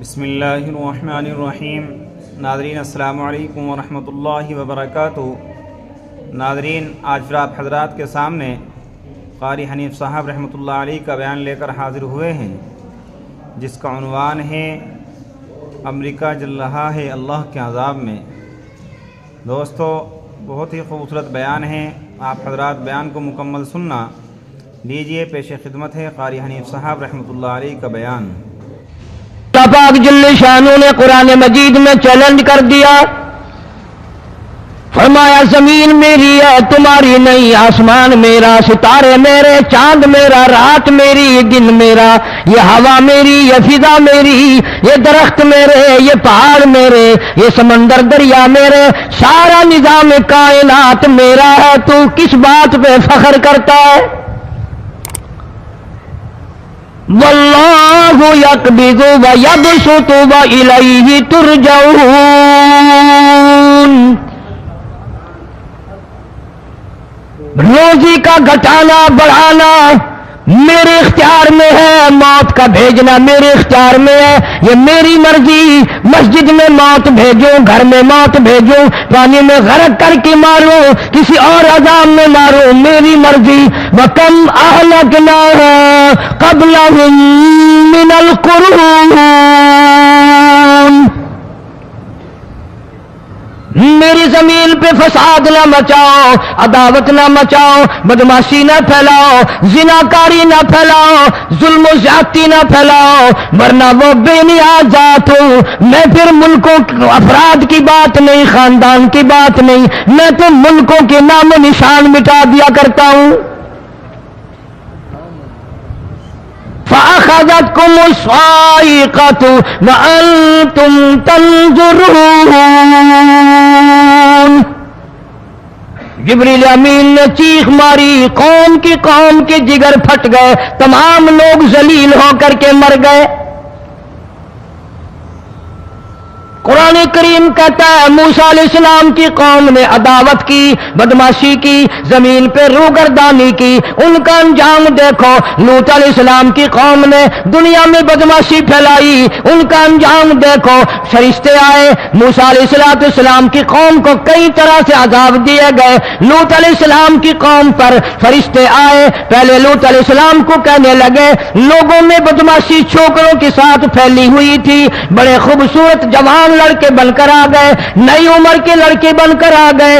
بسم اللہ الرحمن الرحیم۔ ناظرین السلام علیکم ورحمۃ اللہ وبرکاتہ۔ ناظرین، آج پھر آپ حضرات کے سامنے قاری حنیف صاحب رحمۃ اللہ علیہ کا بیان لے کر حاضر ہوئے ہیں، جس کا عنوان ہے امریکہ جل رہا ہے اللہ کے عذاب میں۔ دوستو، بہت ہی خوبصورت بیان ہے، آپ حضرات بیان کو مکمل سننا۔ لیجئے پیش خدمت ہے قاری حنیف صاحب رحمۃ اللہ علیہ کا بیان۔ پاک جل شانوں نے قرآن مجید میں چیلنج کر دیا، فرمایا زمین میری ہے تمہاری نہیں، آسمان میرا، ستارے میرے، چاند میرا، رات میری، دن میرا، یہ ہوا میری، یہ فضا میری، یہ درخت میرے، یہ پہاڑ میرے، یہ سمندر دریا میرے، سارا نظام کائنات میرا ہے، تو کس بات پہ فخر کرتا ہے؟ واللہ یقبض ویبسط والیہ ترجعون۔ روزی کا گھٹانا بڑھانا میرے اختیار میں ہے، موت کا بھیجنا میرے اختیار میں ہے، یہ میری مرضی۔ مسجد میں موت بھیجوں، گھر میں موت بھیجوں، پانی میں غرق کر کے ماروں، کسی اور عذاب میں ماروں، میری مرضی۔ وَكَمْ أَهْلَكْنَا قَبْلَهُم مِّنَ الْقُرُونِ، میری زمین پہ فساد نہ مچاؤ، عداوت نہ مچاؤ، بدماشی نہ پھیلاؤ، زناکاری نہ پھیلاؤ، ظلم و زیادتی نہ پھیلاؤ، ورنہ وہ بے نیاز ذات ہوں۔ میں پھر ملکوں افراد کی بات نہیں، خاندان کی بات نہیں، میں تو ملکوں کے نام و نشان مٹا دیا کرتا ہوں۔ فَأَخَذَتْكُمُ الصَّاعِقَةُ وَأَنْتُمْ تَنْظُرُونَ۔ جبریل امین نے چیخ ماری، قوم کے جگر پھٹ گئے، تمام لوگ ذلیل ہو کر کے مر گئے۔ قرآن کریم کہتا ہے موسیٰ علیہ السلام کی قوم نے عداوت کی، بدماشی کی، زمین پہ روگردانی کی، ان کا انجام دیکھو۔ لوط علیہ السلام کی قوم نے دنیا میں بدماشی پھیلائی، ان کا انجام دیکھو۔ فرشتے آئے، موسیٰ علیہ السلام کی قوم کو کئی طرح سے عذاب دیے گئے۔ لوط علیہ السلام کی قوم پر فرشتے آئے، پہلے لوط علیہ السلام کو کہنے لگے، لوگوں میں بدماشی چھوکروں کے ساتھ پھیلی ہوئی تھی، بڑے خوبصورت جوان لڑکے بن کر آ گئے، نئی عمر کے لڑکے بن کر آ گئے۔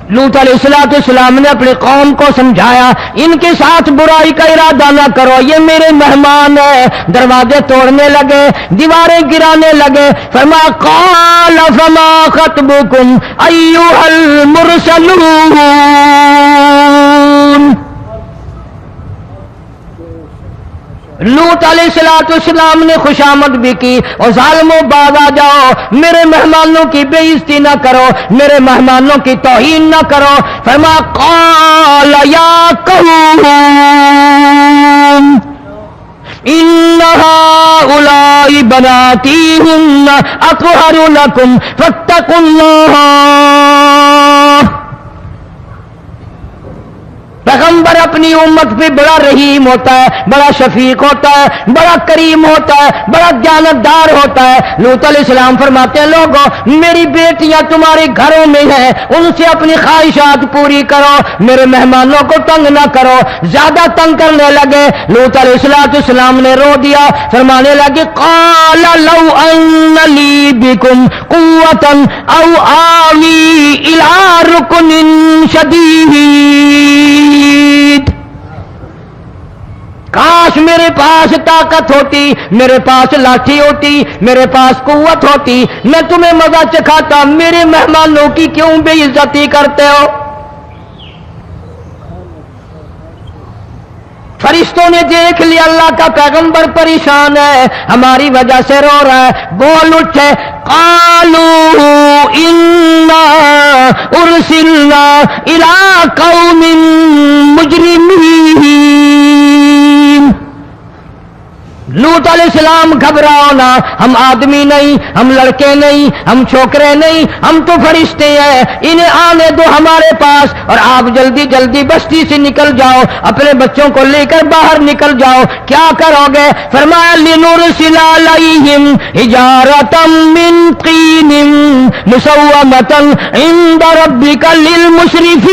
لوط علیہ السلام نے اپنی قوم کو سمجھایا، ان کے ساتھ برائی کا ارادہ نہ کرو، یہ میرے مہمان ہیں۔ دروازے توڑنے لگے، دیواریں گرانے لگے۔ فرمایا قال فما خطبکم ایھا المرسلون۔ لوط علیہ السلام نے خوشامد بھی کی، اور ظالموں باز آ جاؤ، میرے مہمانوں کی بے عزتی نہ کرو، میرے مہمانوں کی توہین نہ کرو۔ فرمایا قال یا قوم ان ہؤلاء بناتی ہن اطہر لکم فاتقوا اللہ۔ پیغمبر اپنی امت پہ بڑا رحیم ہوتا ہے، بڑا شفیق ہوتا ہے، بڑا کریم ہوتا ہے، بڑا دیانتدار ہوتا ہے۔ لوط علیہ السلام فرماتے ہیں لوگوں، میری بیٹیاں تمہارے گھروں میں ہیں، ان سے اپنی خواہشات پوری کرو، میرے مہمانوں کو تنگ نہ کرو۔ زیادہ تنگ کرنے لگے، لوط علیہ السلام نے رو دیا، فرمانے لگے قال لو ان لی بکم قوۃ او آوی الی رکن شدید۔ کاش میرے پاس طاقت ہوتی، میرے پاس لاٹھی ہوتی، میرے پاس قوت ہوتی، میں تمہیں مزہ چکھاتا۔ میرے مہمانوں کی کیوں بے عزتی کرتے ہو؟ فرشتوں نے دیکھ لیا اللہ کا پیغمبر پریشان ہے، ہماری وجہ سے رو رہا ہے، بول اٹھے قالوا انا ارسلنا الی قوم مجرمین۔ لوط علیہ السلام گھبراؤ نہ، ہم آدمی نہیں، ہم لڑکے نہیں، ہم چھوکرے نہیں، ہم تو فرشتے ہیں، انہیں آنے دو ہمارے پاس، اور آپ جلدی جلدی بستی سے نکل جاؤ، اپنے بچوں کو لے کر باہر نکل جاؤ۔ کیا کرو گے؟ فرمایا لِنُرْسِلَ عَلَيْهِمْ حِجَارَةً مِّن طِينٍ مُّسَوَّمَةً عِندَ رَبِّكَ لِلْمُسْرِفِينَ۔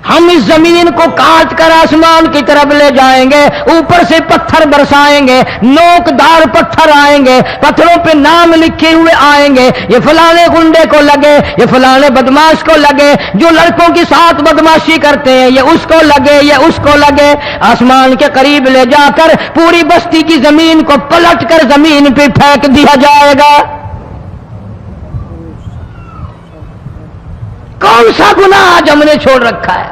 ہم اس زمین کو کاٹ کر آسمان کی طرف لے جائیں گے، اوپر سے پتھر برسائیں گے، نوکدار پتھر آئیں گے، پتھروں پہ نام لکھے ہوئے آئیں گے، یہ فلانے گنڈے کو لگے، یہ فلانے بدماش کو لگے، جو لڑکوں کے ساتھ بدماشی کرتے ہیں یہ اس کو لگے، یہ اس کو لگے۔ آسمان کے قریب لے جا کر پوری بستی کی زمین کو پلٹ کر زمین پہ پھینک دیا جائے گا۔ کون سا گناہ آج ہم نے چھوڑ رکھا ہے؟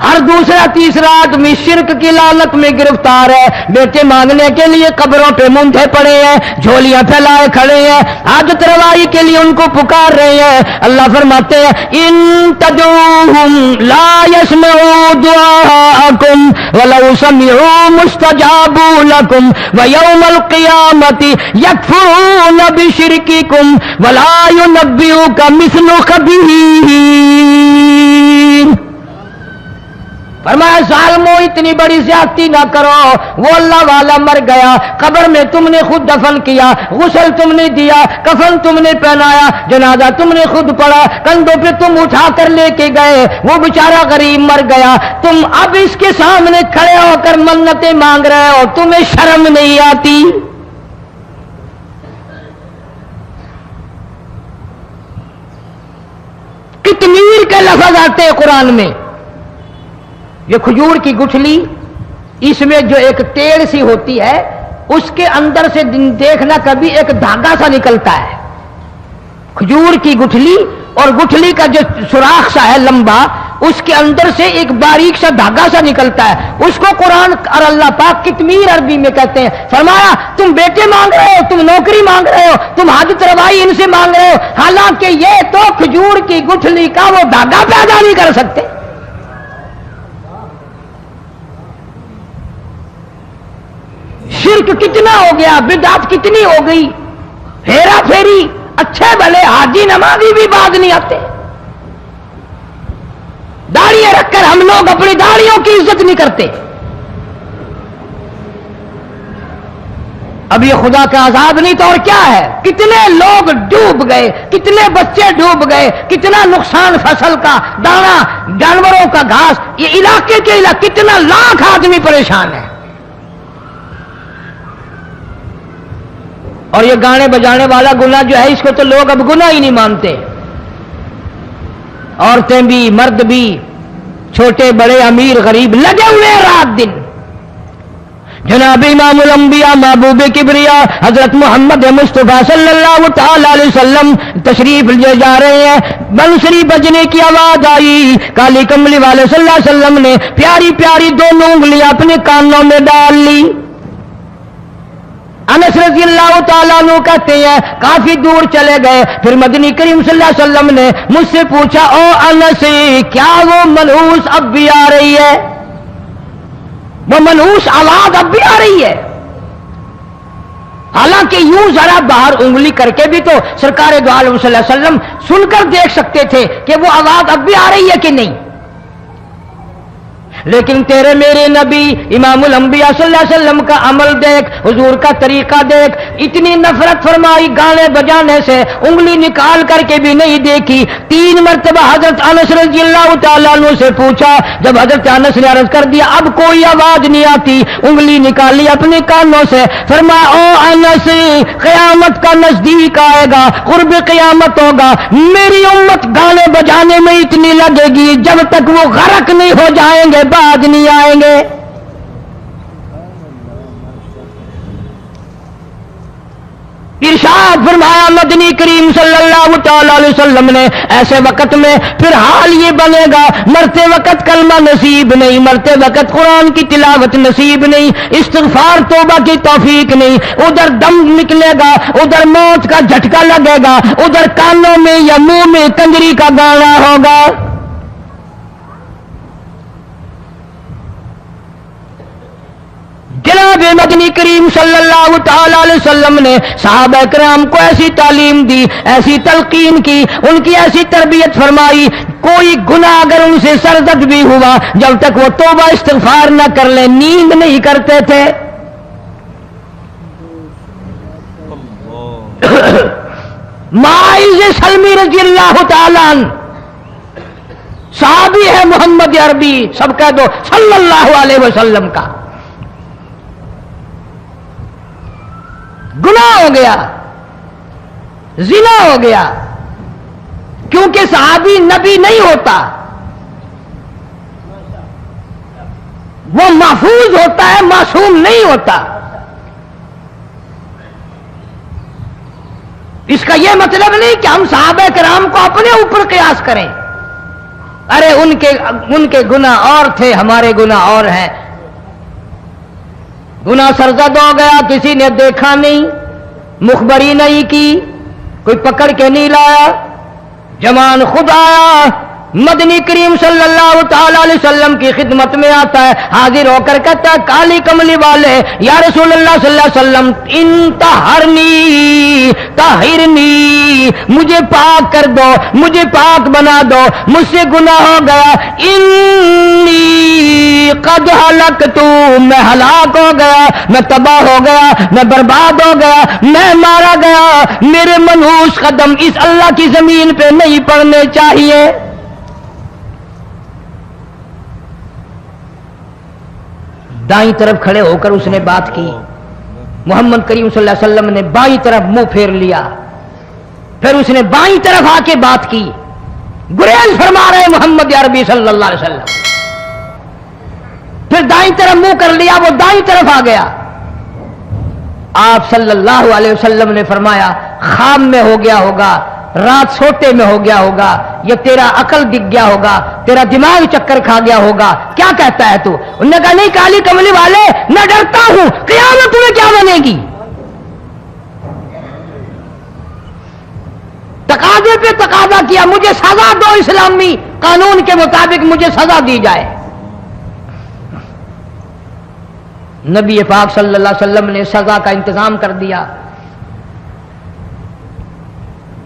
ہر دوسرا تیسرا آدمی شرک کی لعنت میں گرفتار ہے، بیٹے مانگنے کے لیے قبروں پہ مونڈھے پڑے ہیں، جھولیاں پھیلائے کھڑے ہیں، حاجت روائی کے لیے ان کو پکار رہے ہیں۔ اللہ فرماتے ہیں ان تدعوہم لا يسمعوا دعاءکم ولو سمعوا مستجابوا لکم ویوم القیامت یکفرون بشرککم ولا ینبئک مثل خبیر۔ فرمایا ظالمو اتنی بڑی زیادتی نہ کرو، وہ اللہ والا مر گیا، قبر میں تم نے خود دفن کیا، غسل تم نے دیا، کفن تم نے پہنایا، جنازہ تم نے خود پڑھا، کندھوں پہ تم اٹھا کر لے کے گئے، وہ بیچارہ غریب مر گیا، تم اب اس کے سامنے کھڑے ہو کر منتیں مانگ رہے ہو، تمہیں شرم نہیں آتی؟ کتمیر کے لفظ آتے ہیں قرآن میں۔ یہ کھجور کی گٹھلی، اس میں جو ایک ٹیڑھ سی ہوتی ہے، اس کے اندر سے دیکھنا کبھی ایک دھاگا سا نکلتا ہے۔ کھجور کی گٹھلی اور گٹھلی کا جو سوراخ سا ہے لمبا، اس کے اندر سے ایک باریک سا دھاگا سا نکلتا ہے، اس کو قرآن اور اللہ پاک کتمیر عربی میں کہتے ہیں۔ فرمایا تم بیٹے مانگ رہے ہو، تم نوکری مانگ رہے ہو، تم حاجت روائی ان سے مانگ رہے ہو، حالانکہ یہ تو کھجور کی گٹھلی کا وہ دھاگا پیدا نہیں کر سکتے۔ شرک کتنا ہو گیا، بدعت کتنی ہو گئی، ہیرا پھیری، اچھے بھلے حاجی نمازی بھی باز نہیں آتے۔ داڑیاں رکھ کر ہم لوگ اپنی داڑیوں کی عزت نہیں کرتے۔ اب یہ خدا کا عذاب نہیں تو اور کیا ہے؟ کتنے لوگ ڈوب گئے، کتنے بچے ڈوب گئے، کتنا نقصان فصل کا، دانا، جانوروں کا گھاس، یہ علاقے کے علاقے کتنا لاکھ آدمی پریشان ہے۔ اور یہ گانے بجانے والا گناہ جو ہے، اس کو تو لوگ اب گناہ ہی نہیں مانتے، عورتیں بھی مرد بھی، چھوٹے بڑے امیر غریب لگے ہوئے رات دن۔ جناب امام الانبیاء محبوب کبریا حضرت محمد مصطفیٰ صلی اللہ تعالی علیہ وسلم تشریف لے جا رہے ہیں، بنسری بجنے کی آواز آئی، کالی کملی والے صلی اللہ علیہ وسلم نے پیاری پیاری دونوں انگلیاں اپنے کانوں میں ڈال لی۔ انس رضی اللہ تعالیٰ عنہ کہتے ہیں کافی دور چلے گئے، پھر مدنی کریم صلی اللہ علیہ وسلم نے مجھ سے پوچھا او انس کیا وہ منحوس اب بھی آ رہی ہے؟ وہ منحوس آواز اب بھی آ رہی ہے؟ حالانکہ یوں ذرا باہر انگلی کر کے بھی تو سرکار دو عالم صلی اللہ علیہ وسلم سن کر دیکھ سکتے تھے کہ وہ آواز اب بھی آ رہی ہے کہ نہیں، لیکن تیرے میرے نبی امام الانبیاء صلی اللہ علیہ وسلم کا عمل دیکھ، حضور کا طریقہ دیکھ، اتنی نفرت فرمائی گانے بجانے سے، انگلی نکال کر کے بھی نہیں دیکھی۔ 3 مرتبہ حضرت انس رضی اللہ تعالیٰ عنہ سے پوچھا، جب حضرت انس نے عرض کر دیا اب کوئی آواز نہیں آتی، انگلی نکالی اپنے کانوں سے، فرمایا او انس قیامت کا نزدیک آئے گا، قرب قیامت ہوگا، میری امت گانے بجانے میں اتنی لگے گی جب تک وہ غرق نہیں ہو جائیں گے بعد نہیں آئیں گے۔ ارشاد فرمایا مدنی کریم صلی اللہ تعالی علیہ وسلم نے ایسے وقت میں پھر حال یہ بنے گا، مرتے وقت کلمہ نصیب نہیں، مرتے وقت قرآن کی تلاوت نصیب نہیں، استغفار توبہ کی توفیق نہیں، ادھر دم نکلے گا، ادھر موت کا جھٹکا لگے گا، ادھر کانوں میں یا منہ میں کنجری کا گانا ہوگا۔ نبی کریم صلی اللہ تعالی علیہ وسلم نے صحابہ کرام کو ایسی تعلیم دی، ایسی تلقین کی، ان کی ایسی تربیت فرمائی، کوئی گناہ اگر ان سے سرزد بھی ہوا جب تک وہ توبہ استغفار نہ کر لیں نیند نہیں کرتے تھے۔ معاذ سلمی رضی اللہ تعالیٰ عنہ صحابی ہے محمد عربی، سب کہہ دو صلی اللہ علیہ وسلم کا، گناہ ہو گیا، زنا ہو گیا، کیونکہ صحابی نبی نہیں ہوتا، وہ محفوظ ہوتا ہے، معصوم نہیں ہوتا۔ اس کا یہ مطلب نہیں کہ ہم صحابہ کرام کو اپنے اوپر قیاس کریں، ارے ان کے گناہ اور تھے، ہمارے گناہ اور ہیں۔ گناہ سرزد ہو گیا، کسی نے دیکھا نہیں، مخبری نہیں کی، کوئی پکڑ کے نہیں لایا، جوان خود آیا، مدنی کریم صلی اللہ تعالی علیہ وسلم کی خدمت میں آتا ہے، حاضر ہو کر کہتا ہے کالی کملی والے یا رسول اللہ صلی اللہ علیہ وسلم انطہرنی طہرنی، مجھے پاک کر دو، مجھے پاک بنا دو، مجھ سے گناہ ہو گیا، انی قد ہلکت، میں ہلاک ہو گیا، میں تباہ ہو گیا، میں برباد ہو گیا، میں مارا گیا، میرے منحوس قدم اس اللہ کی زمین پہ نہیں پڑنے چاہیے۔ دائیں طرف کھڑے ہو کر اس نے بات کی، محمد کریم صلی اللہ علیہ وسلم نے بائیں طرف منہ پھیر لیا، پھر اس نے بائیں طرف آ کے بات کی، گریز فرما رہے محمد عربی صلی اللہ علیہ وسلم، پھر دائیں طرف منہ کر لیا، وہ دائیں طرف آ گیا۔ آپ صلی اللہ علیہ وسلم نے فرمایا خواب میں ہو گیا ہوگا، رات سوتے میں ہو گیا ہوگا، یہ تیرا عقل دکھ گیا ہوگا، تیرا دماغ چکر کھا گیا ہوگا، کیا کہتا ہے تو؟ انہوں نے کہا نہیں کالی کملی والے، میں ڈرتا ہوں قیامت میں کیا بنے گی، تقاضے پہ تقاضا کیا، مجھے سزا دو، اسلامی قانون کے مطابق مجھے سزا دی جائے۔ نبی پاک صلی اللہ علیہ وسلم نے سزا کا انتظام کر دیا۔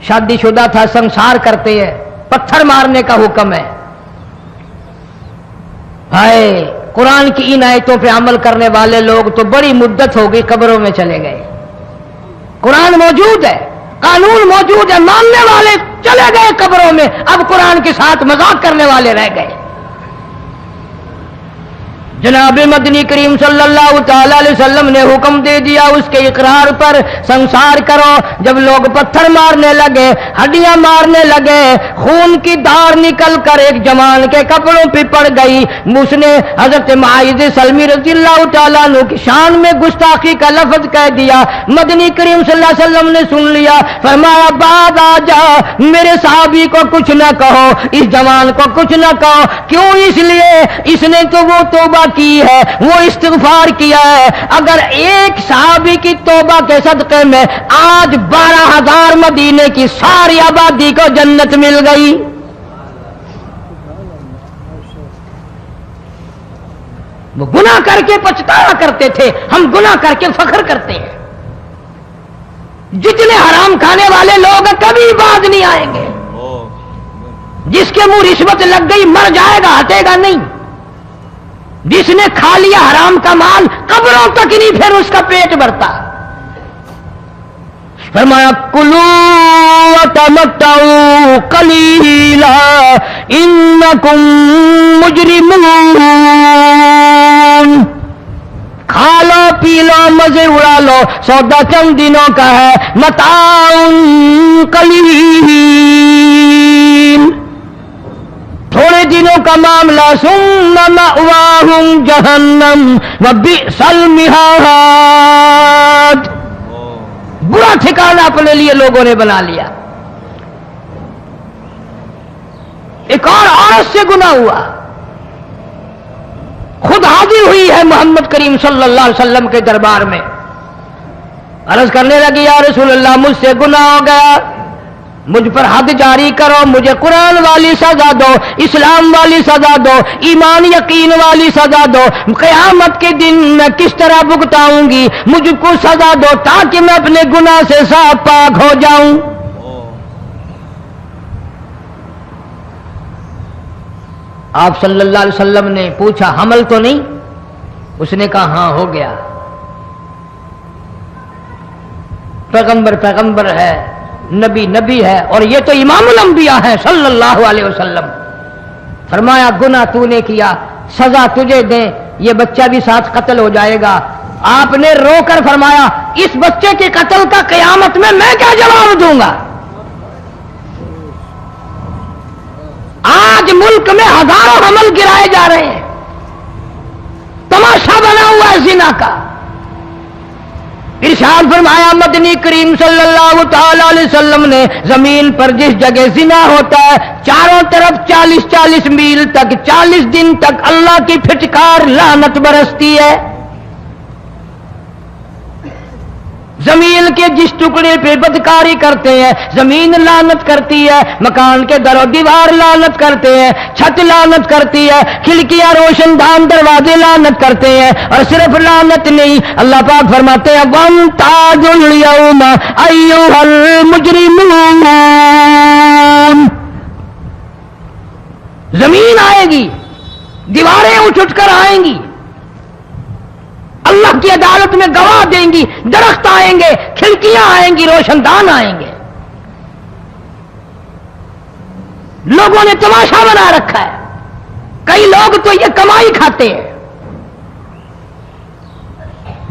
شادی شدہ تھا، سنسار کرتے ہیں، پتھر مارنے کا حکم ہے۔ ہائے قرآن کی ان آیتوں پہ عمل کرنے والے لوگ تو بڑی مدت ہو گئی قبروں میں چلے گئے۔ قرآن موجود ہے، قانون موجود ہے، ماننے والے چلے گئے قبروں میں، اب قرآن کے ساتھ مذاق کرنے والے رہ گئے۔ جناب مدنی کریم صلی اللہ تعالی علیہ وسلم نے حکم دے دیا اس کے اقرار پر سنسار کرو۔ جب لوگ پتھر مارنے لگے، ہڈیاں مارنے لگے، خون کی دھار نکل کر ایک جوان کے کپڑوں پہ پڑ گئی، اس نے حضرت معاذ سلمی رضی اللہ تعالیٰ عنہ کی شان میں گستاخی کا لفظ کہہ دیا۔ مدنی کریم صلی اللہ علیہ وسلم نے سن لیا، فرمایا بعد آ جا، میرے صحابی کو کچھ نہ کہو، اس جوان کو کچھ نہ کہو۔ کیوں؟ اس لیے اس نے تو وہ توبہ کی ہے، وہ استغفار کیا ہے۔ اگر ایک صحابی کی توبہ کے صدقے میں آج 12,000 مدینے کی ساری آبادی کو جنت مل گئی۔ وہ گناہ کر کے پچھتایا کرتے تھے، ہم گناہ کر کے فخر کرتے ہیں۔ جتنے حرام کھانے والے لوگ کبھی باز نہیں آئیں گے۔ جس کے منہ رشوت لگ گئی مر جائے گا، ہٹے گا نہیں۔ جس نے کھا لیا حرام کا مال قبروں تک نہیں پھر اس کا پیٹ بھرتا۔ فرمایا کلوا وتمتعوا قلیلا انکم مجرمون، کھا لو پی لو مزے اڑا لو، سودا چند دنوں کا ہے، متاع قلیل، تھوڑے دنوں کا معاملہ، ثم مأواہم جہنم وبئس المہاد، برا ٹھکانہ اپنے لیے لوگوں نے بنا لیا۔ ایک اور عورت سے گناہ ہوا، خود حاضر ہوئی ہے محمد کریم صلی اللہ علیہ وسلم کے دربار میں، عرض کرنے لگی یا رسول اللہ مجھ سے گناہ ہو گیا، مجھ پر حد جاری کرو، مجھے قرآن والی سزا دو، اسلام والی سزا دو، ایمان یقین والی سزا دو، قیامت کے دن میں کس طرح بھگتاؤں گی، مجھ کو سزا دو تاکہ میں اپنے گناہ سے صاف پاک ہو جاؤں۔ آپ صلی اللہ علیہ وسلم نے پوچھا حمل تو نہیں؟ اس نے کہا ہاں ہو گیا۔ پیغمبر پیغمبر ہے، نبی نبی ہے، اور یہ تو امام الانبیاء ہے صلی اللہ علیہ وسلم۔ فرمایا گناہ تو نے کیا، سزا تجھے دیں، یہ بچہ بھی ساتھ قتل ہو جائے گا۔ آپ نے رو کر فرمایا اس بچے کے قتل کا قیامت میں کیا جواب دوں گا؟ آج ملک میں ہزاروں حمل گرائے جا رہے ہیں، تماشا بنا ہوا ہے زنا کا۔ ارشاد فرمایا مدنی کریم صلی اللہ تعالی علیہ وسلم نے زمین پر جس جگہ زنا ہوتا ہے چاروں طرف 40 میل تک 40 دن تک اللہ کی پھٹکار لعنت برستی ہے۔ زمین کے جس ٹکڑے پہ بدکاری کرتے ہیں زمین لعنت کرتی ہے، مکان کے در و دیوار لعنت کرتے ہیں، چھت لعنت کرتی ہے، کھڑکیاں روشن دان دروازے لعنت کرتے ہیں، اور صرف لعنت نہیں، اللہ پاک فرماتے ہیں وَامْتَازُوا الْيَوْمَ أَيُّهَا الْمُجْرِمُونَ۔ زمین آئے گی، دیواریں اٹھ کر آئیں گی، اللہ کی عدالت میں گواہ دیں گی، درخت آئیں گے، کھڑکیاں آئیں گی، روشن دان آئیں گے۔ لوگوں نے تماشا بنا رکھا ہے، کئی لوگ تو یہ کمائی کھاتے ہیں۔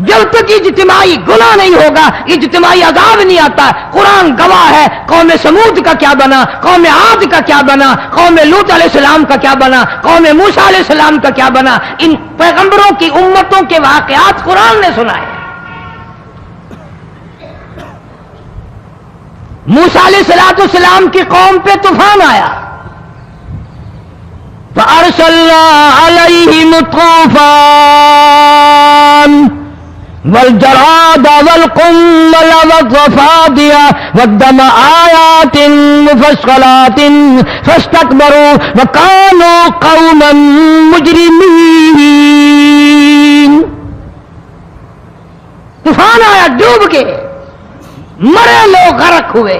جب تک اجتماعی گناہ نہیں ہوگا اجتماعی عذاب نہیں آتا۔ قرآن گواہ ہے، قوم سمود کا کیا بنا، قوم عاد کا کیا بنا، قوم لوط علیہ السلام کا کیا بنا، قوم موسیٰ علیہ السلام کا کیا بنا۔ ان پیغمبروں کی امتوں کے واقعات قرآن نے سنائے۔ موسیٰ علیہ السلام کی قوم پہ طوفان آیا، فَأَرْسَلْنَا عَلَيْهِمُ الطُّوفَانَ والجراد والقمل والضفادع والدم آيات مفصلات فاستكبروا وكانوا قوما مجرمين۔ طوفان آیا، ڈوب کے مرے لوگ، غرق ہوئے۔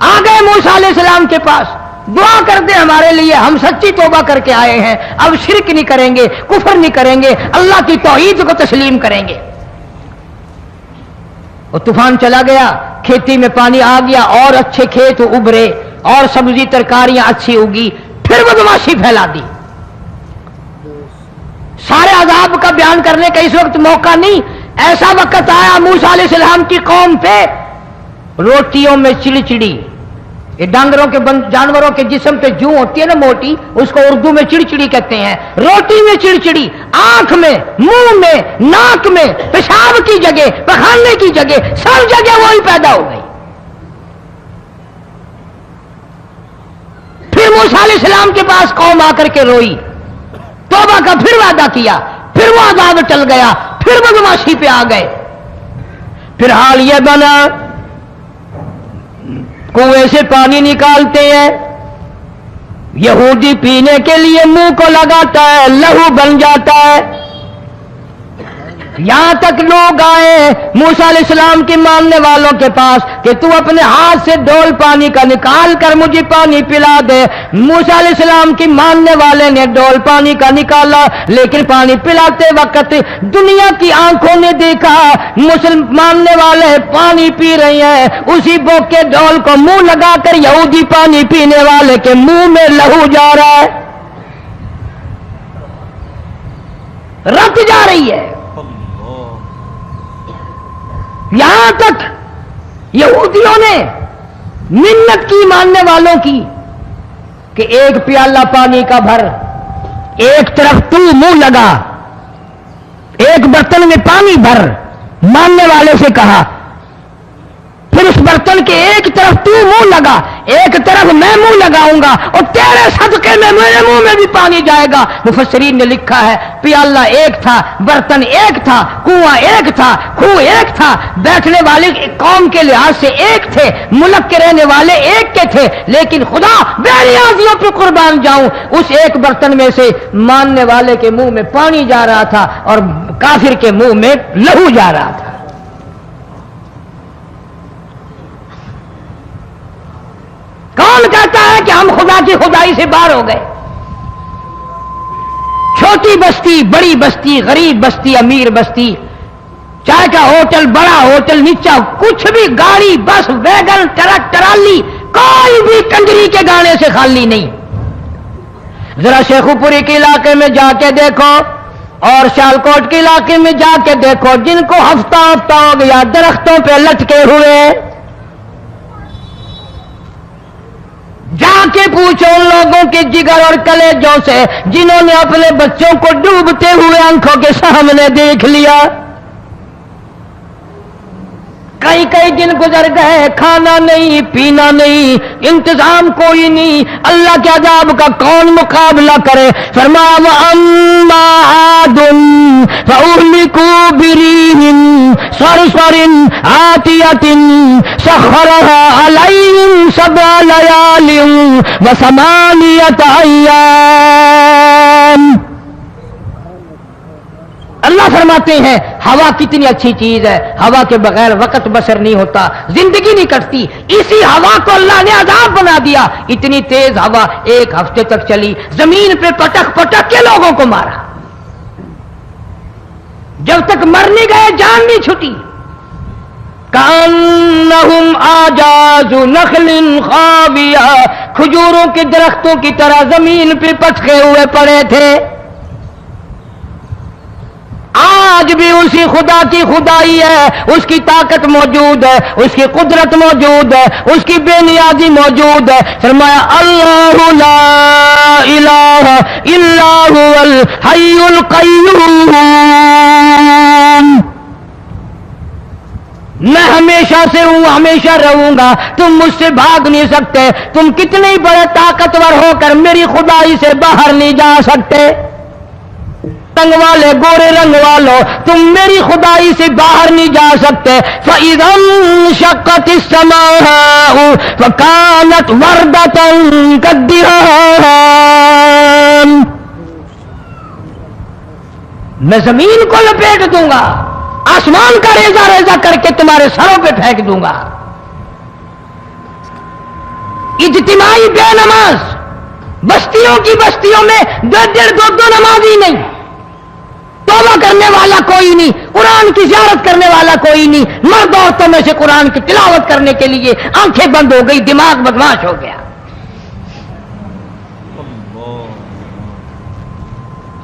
آ گئے موسیٰ علیہ السلام کے پاس، دعا کر دیں ہمارے لیے، ہم سچی توبہ کر کے آئے ہیں، اب شرک نہیں کریں گے، کفر نہیں کریں گے، اللہ کی توحید کو تسلیم کریں گے۔ وہ طوفان چلا گیا، کھیتی میں پانی آ گیا، اور اچھے کھیت ابھرے، اور سبزی ترکاریاں اچھی اگی، پھر بدماشی پھیلا دی۔ سارے عذاب کا بیان کرنے کا اس وقت موقع نہیں، ایسا وقت آیا موسیٰ علیہ السلام کی قوم پہ روٹیوں میں چڑچڑی، یہ ڈانگروں کے جانوروں کے جسم پہ جو ہوتی ہے نا موٹی، اس کو اردو میں چڑچڑی کہتے ہیں۔ روٹی میں چڑچڑی، آنکھ میں، منہ میں، ناک میں، پیشاب کی جگہ، پخانے کی جگہ، سب جگہ وہی پیدا ہو گئی۔ پھر موسیٰ علیہ السلام کے پاس قوم آ کر کے روئی، توبہ کا پھر وعدہ کیا، پھر وہ عذاب ٹل گیا، پھر بدماشی پہ آ گئے۔ پھر حال یہ بنا کنویں سے پانی نکالتے ہیں، یہودی پینے کے لیے منہ کو لگاتا ہے، لہو بن جاتا ہے۔ یہاں تک لوگ آئے موسیٰ علیہ السلام کی ماننے والوں کے پاس کہ تو اپنے ہاتھ سے ڈول پانی کا نکال کر مجھے پانی پلا دے۔ موسیٰ علیہ السلام کی ماننے والے نے ڈول پانی کا نکالا، لیکن پانی پلاتے وقت دنیا کی آنکھوں نے دیکھا مسلم ماننے والے پانی پی رہے ہیں، اسی بوک کے ڈول کو منہ لگا کر یہودی پانی پینے والے کے منہ میں لہو جا رہا ہے، رت جا رہی ہے۔ یہاں تک یہودیوں نے منت کی ماننے والوں کی کہ ایک پیالہ پانی کا بھر، ایک طرف تو منہ لگا، ایک برتن میں پانی بھر، ماننے والے سے کہا، پھر اس برتن کے ایک طرف تو منہ لگا، ایک طرف میں منہ لگاؤں گا اور تیرے صدقے میں میرے منہ میں بھی پانی جائے گا. مفسرین نے لکھا ہے پیالہ ایک تھا, برتن ایک تھا, کنواں ایک تھا, کنو ایک تھا, بیٹھنے والے قوم کے لحاظ سے ایک تھے, ملک کے رہنے والے ایک کے تھے, لیکن خدا بے نیازیوں پہ قربان جاؤں اس ایک برتن میں سے ماننے والے کے منہ میں پانی جا رہا تھا اور کافر کے منہ میں لہو جا رہا تھا. کون کہتا ہے کہ ہم خدا کی خدائی سے باہر ہو گئے؟ چھوٹی بستی, بڑی بستی, غریب بستی, امیر بستی, چائے کا ہوٹل, بڑا ہوٹل, نیچا کچھ بھی, گاڑی, بس, ویگن, ٹرک, ٹرالی, کوئی بھی کنجری کے گانے سے خالی نہیں. ذرا شیخو پوری کے علاقے میں جا کے دیکھو اور سیالکوٹ کے علاقے میں جا کے دیکھو, جن کو ہفتہ ہفتہ ہو گیا درختوں پہ لٹکے ہوئے, جا کے پوچھو ان لوگوں کے جگر اور کلیجوں سے جنہوں نے اپنے بچوں کو ڈوبتے ہوئے آنکھوں کے سامنے دیکھ لیا. کئی کئی دن گزر گئے, کھانا نہیں, پینا نہیں, انتظام کوئی نہیں, اللہ کے عذاب کا کون مقابلہ کرے؟ فرمایا وَأَمَّا عَادٌ فَأُهْلِكُوا بِرِيحٍ صَرْصَرٍ عَاتِيَةٍ سَخَّرَهَا عَلَيْهِمْ سَبْعَ لَيَالٍ وَثَمَانِيَةَ أَيَّامٍ. اللہ فرماتے ہیں ہوا کتنی اچھی چیز ہے, ہوا کے بغیر وقت بسر نہیں ہوتا, زندگی نہیں کٹتی. اسی ہوا کو اللہ نے عذاب بنا دیا. اتنی تیز ہوا ایک ہفتے تک چلی, زمین پہ پٹک پٹک کے لوگوں کو مارا, جب تک مر نہیں گئے جان نہیں چھٹی. کأنہم اعجاز نخل خاویہ, کھجوروں کے درختوں کی طرح زمین پہ پٹکے ہوئے پڑے تھے. آج بھی اسی خدا کی خدائی ہے, اس کی طاقت موجود ہے, اس کی قدرت موجود ہے, اس کی بے نیازی موجود ہے. فرمایا اللہ لا الہ الا هو الحی القیوم, میں ہمیشہ سے ہوں, ہمیشہ رہوں گا, تم مجھ سے بھاگ نہیں سکتے. تم کتنے ہی بڑے طاقتور ہو کر میری خدائی سے باہر نہیں جا سکتے. رنگ والے, گورے رنگ والو, تم میری خدائی سے باہر نہیں جا سکتے. فَإِذَا انشَقَّتِ السَّمَاءُ فَكَانَتْ وَرْدَةً كَالدِّهَانِ, میں زمین کو لپیٹ دوں گا, آسمان کا ریزہ ریزہ کر کے تمہارے سروں پہ پھینک دوں گا. اجتماعی بے نماز, بستیوں کی بستیوں میں دو نمازی نہیں, توبہ کرنے والا کوئی نہیں, قرآن کی زیارت کرنے والا کوئی نہیں. مرد عورتوں میں سے قرآن کی تلاوت کرنے کے لیے آنکھیں بند ہو گئی, دماغ بدماش ہو گیا.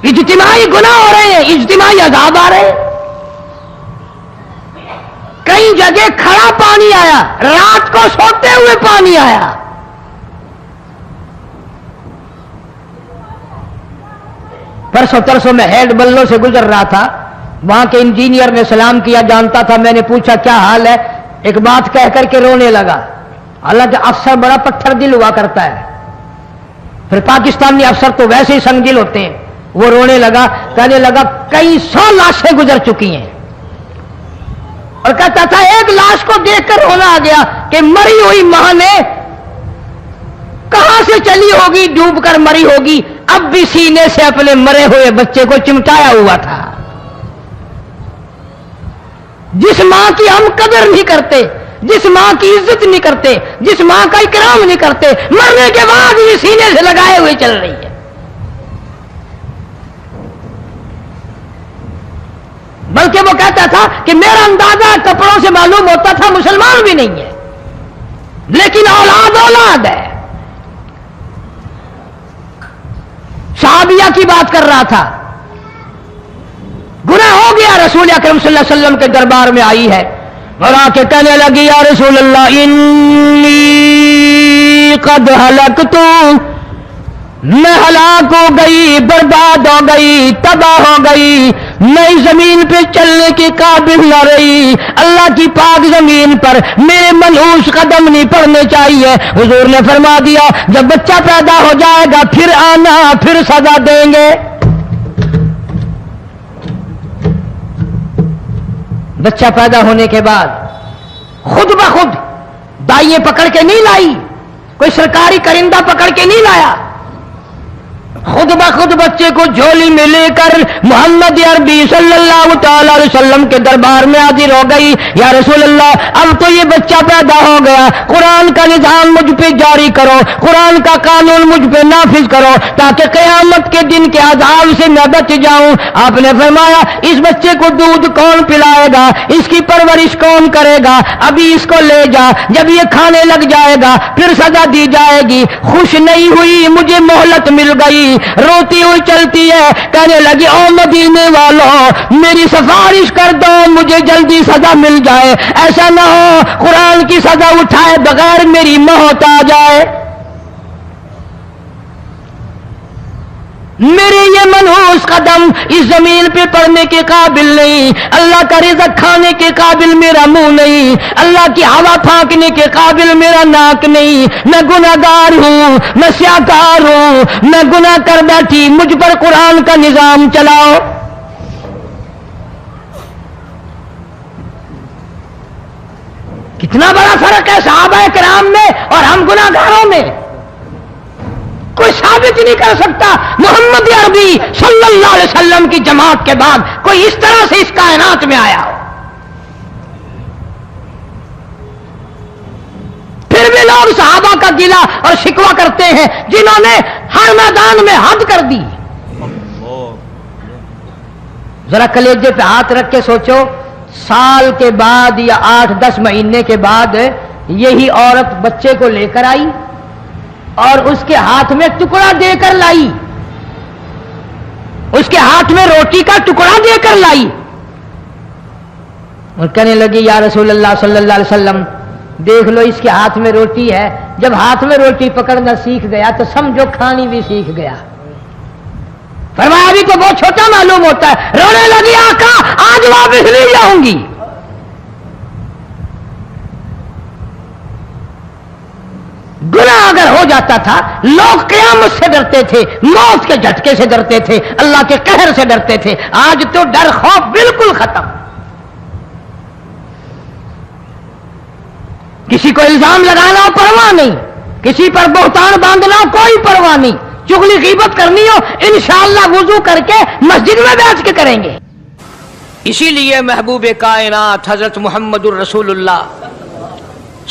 اجتماعی گناہ ہو رہے ہیں, اجتماعی عذاب آ رہے ہیں. کئی جگہ کھڑا پانی آیا, رات کو سوتے ہوئے پانی آیا. پرسوں ترسوں میں ہیڈ بلوں سے گزر رہا تھا, وہاں کے انجینئر نے سلام کیا, جانتا تھا. میں نے پوچھا کیا حال ہے, ایک بات کہہ کر کے رونے لگا. حالانکہ افسر بڑا پتھر دل ہوا کرتا ہے, پھر پاکستانی افسر تو ویسے ہی سنگ دل ہوتے ہیں. وہ رونے لگا, کہنے لگا کئی 100 لاشیں گزر چکی ہیں, اور کہتا تھا ایک لاش کو دیکھ کر رونا آ گیا کہ مری ہوئی ماں نے کہاں سے چلی ہوگی, ڈوب کر مری ہوگی, اب بھی سینے سے اپنے مرے ہوئے بچے کو چمٹایا ہوا تھا. جس ماں کی ہم قدر نہیں کرتے, جس ماں کی عزت نہیں کرتے, جس ماں کا اکرام نہیں کرتے, مرنے کے بعد بھی سینے سے لگائے ہوئے چل رہی ہے. بلکہ وہ کہتا تھا کہ میرا اندازہ کپڑوں سے معلوم ہوتا تھا مسلمان بھی نہیں ہے, لیکن اولاد اولاد ہے. صحابیہ کی بات کر رہا تھا, گناہ ہو گیا, رسول اکرم صلی اللہ علیہ وسلم کے دربار میں آئی ہے اور آ کے کہنے لگی یا رسول اللہ انی قد ہلکت, میں ہلاک ہو گئی, برباد ہو گئی, تباہ ہو گئی. میں زمین پہ چلنے کے قابل نہ رہی، اللہ کی پاک زمین پر میرے منحوس قدم نہیں پڑنے چاہیے۔ حضور نے فرما دیا جب بچہ پیدا ہو جائے گا پھر آنا، پھر سزا دیں گے۔ بچہ پیدا ہونے کے بعد خود بخود دائیں پکڑ کے نہیں لائی، کوئی سرکاری کرندہ پکڑ کے نہیں لایا، خود بخود بچے کو جھولی میں لے کر محمد عربی صلی اللہ تعالی علیہ وسلم کے دربار میں حاضر ہو گئی۔ یا رسول اللہ اب تو یہ بچہ پیدا ہو گیا، قرآن کا نظام مجھ پہ جاری کرو، قرآن کا قانون مجھ پہ نافذ کرو تاکہ قیامت کے دن کے عذاب سے میں بچ جاؤں۔ آپ نے فرمایا اس بچے کو دودھ کون پلائے گا، اس کی پرورش کون کرے گا، ابھی اس کو لے جا، جب یہ کھانے لگ جائے گا پھر سزا دی جائے گی۔ خوش نہیں ہوئی، مجھے مہلت مل گئی، روتی ہوئی چلتی ہے، کہنے لگی او مدینے والوں میری سفارش کر دو مجھے جلدی سزا مل جائے، ایسا نہ ہو قرآن کی سزا اٹھائے بغیر میری موت آ جائے۔ میرے یہ منحوس قدم اس زمین پہ پڑنے کے قابل نہیں، اللہ کا رزق کھانے کے قابل میرا منہ نہیں، اللہ کی ہوا پھانکنے کے قابل میرا ناک نہیں، میں گناہگار ہوں، میں سیاکار ہوں، میں گناہ کر بیٹھی، مجھ پر قرآن کا نظام چلاؤ۔ کتنا بڑا فرق ہے صحابہ کرام میں اور ہم گناہگاروں میں، کوئی ثابت نہیں کر سکتا محمد عربی صلی اللہ علیہ وسلم کی جماعت کے بعد کوئی اس طرح سے اس کائنات میں آیا ہو۔ پھر بھی لوگ صحابہ کا گلہ اور شکوہ کرتے ہیں جنہوں نے ہر میدان میں حد کر دی۔ ذرا کلیجے پہ ہاتھ رکھ کے سوچو، سال کے بعد یا 8-10 مہینے کے بعد یہی عورت بچے کو لے کر آئی اور اس کے ہاتھ میں ٹکڑا دے کر لائی، اس کے ہاتھ میں روٹی کا ٹکڑا دے کر لائی اور کہنے لگی یا رسول اللہ صلی اللہ علیہ وسلم دیکھ لو اس کے ہاتھ میں روٹی ہے، جب ہاتھ میں روٹی پکڑنا سیکھ گیا تو سمجھو کھانی بھی سیکھ گیا۔ فرمایا ابھی تو بہت چھوٹا معلوم ہوتا ہے، رونے لگی آقا آج واپس نہیں جاؤں گی۔ گناہ اگر ہو جاتا تھا لوگ قیامت سے ڈرتے تھے، موت کے جھٹکے سے ڈرتے تھے، اللہ کے قہر سے ڈرتے تھے، آج تو ڈر خوف بالکل ختم۔ کسی کو الزام لگانا ہو پرواہ نہیں، کسی پر بہتان باندھنا ہو کوئی پرواہ نہیں، چغلی غیبت کرنی ہو انشاءاللہ وضو کر کے مسجد میں بیٹھ کے کریں گے۔ اسی لیے محبوب کائنات حضرت محمد الرسول اللہ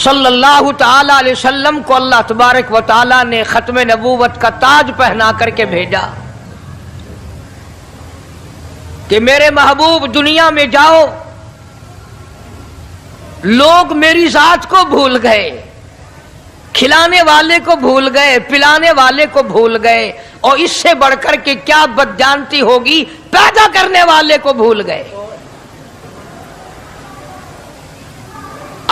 صلی اللہ تعالی علیہ وسلم کو اللہ تبارک و تعالی نے ختم نبوت کا تاج پہنا کر کے بھیجا کہ میرے محبوب دنیا میں جاؤ، لوگ میری ذات کو بھول گئے، کھلانے والے کو بھول گئے، پلانے والے کو بھول گئے، اور اس سے بڑھ کر کے کیا بدجانتی ہوگی پیدا کرنے والے کو بھول گئے۔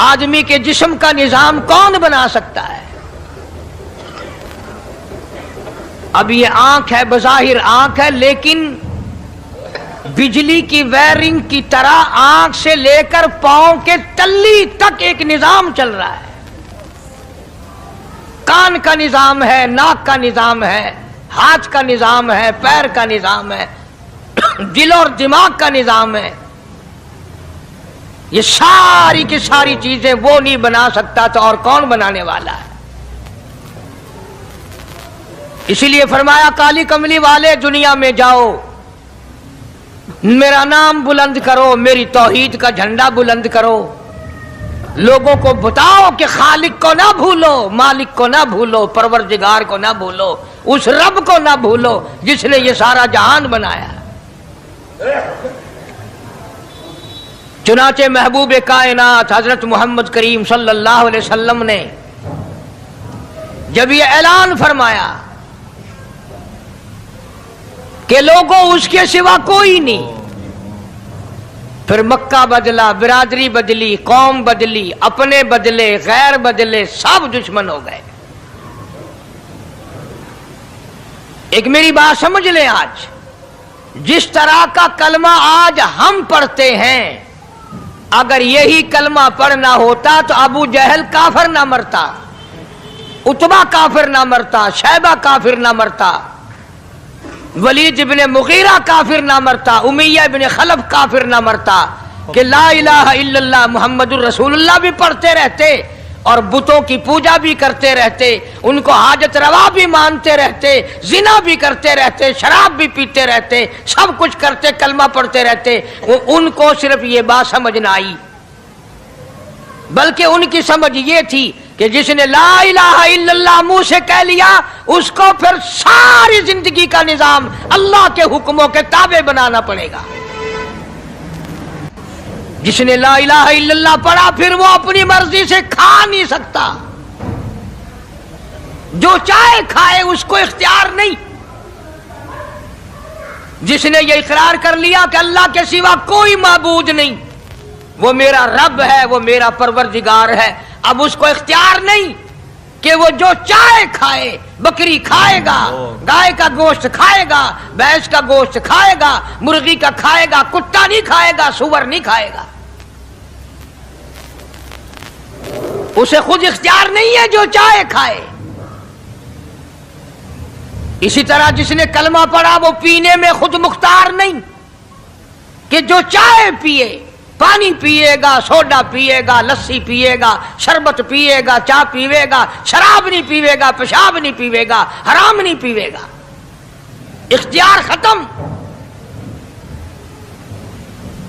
آدمی کے جسم کا نظام کون بنا سکتا ہے؟ اب یہ آنکھ ہے، بظاہر آنکھ ہے، لیکن بجلی کی وائرنگ کی طرح آنکھ سے لے کر پاؤں کے تلی تک ایک نظام چل رہا ہے۔ کان کا نظام ہے، ناک کا نظام ہے، ہاتھ کا نظام ہے، پیر کا نظام ہے، دل اور دماغ کا نظام ہے۔ یہ ساری کی ساری چیزیں وہ نہیں بنا سکتا تو اور کون بنانے والا ہے؟ اسی لیے فرمایا کالی کملی والے دنیا میں جاؤ، میرا نام بلند کرو، میری توحید کا جھنڈا بلند کرو، لوگوں کو بتاؤ کہ خالق کو نہ بھولو، مالک کو نہ بھولو، پروردگار کو نہ بھولو، اس رب کو نہ بھولو جس نے یہ سارا جہان بنایا۔ چنانچہ محبوب کائنات حضرت محمد کریم صلی اللہ علیہ وسلم نے جب یہ اعلان فرمایا کہ لوگوں اس کے سوا کوئی نہیں، پھر مکہ بدلا، برادری بدلی، قوم بدلی، اپنے بدلے، غیر بدلے، سب دشمن ہو گئے۔ ایک میری بات سمجھ لیں، آج جس طرح کا کلمہ آج ہم پڑھتے ہیں، اگر یہی کلمہ پڑھنا ہوتا تو ابو جہل کافر نہ مرتا، عتبہ کافر نہ مرتا، شیبہ کافر نہ مرتا، ولید ابن مغیرہ کافر نہ مرتا، امیہ ابن خلف کافر نہ مرتا، کہ لا الہ الا اللہ محمد الرسول اللہ بھی پڑھتے رہتے اور بتوں کی پوجا بھی کرتے رہتے، ان کو حاجت روا بھی مانتے رہتے، زنا بھی کرتے رہتے، شراب بھی پیتے رہتے، سب کچھ کرتے، کلمہ پڑھتے رہتے، ان کو صرف یہ بات سمجھ نہ آئی، بلکہ ان کی سمجھ یہ تھی کہ جس نے لا الہ الا اللہ منہ سے کہہ لیا اس کو پھر ساری زندگی کا نظام اللہ کے حکموں کے تابع بنانا پڑے گا۔ جس نے لا الہ الا اللہ پڑھا پھر وہ اپنی مرضی سے کھا نہیں سکتا، جو چاہے کھائے، اس کو اختیار نہیں۔ جس نے یہ اقرار کر لیا کہ اللہ کے سوا کوئی معبود نہیں، وہ میرا رب ہے، وہ میرا پروردگار ہے، اب اس کو اختیار نہیں کہ وہ جو چاہے کھائے، بکری کھائے گا، گائے کا گوشت کھائے گا، بھینس کا گوشت کھائے گا، مرغی کا کھائے گا، کتا نہیں کھائے گا، سور نہیں کھائے گا، اسے خود اختیار نہیں ہے، جو چاہے کھائے۔ اسی طرح جس نے کلمہ پڑھا وہ پینے میں خود مختار نہیں کہ جو چاہے پیے، پانی پیے گا، سوڈا پیے گا، لسی پیے گا، شربت پیے گا، چائے پیوے گا، شراب نہیں پیوے گا، پیشاب نہیں پیوے گا، حرام نہیں پیوے گا، اختیار ختم۔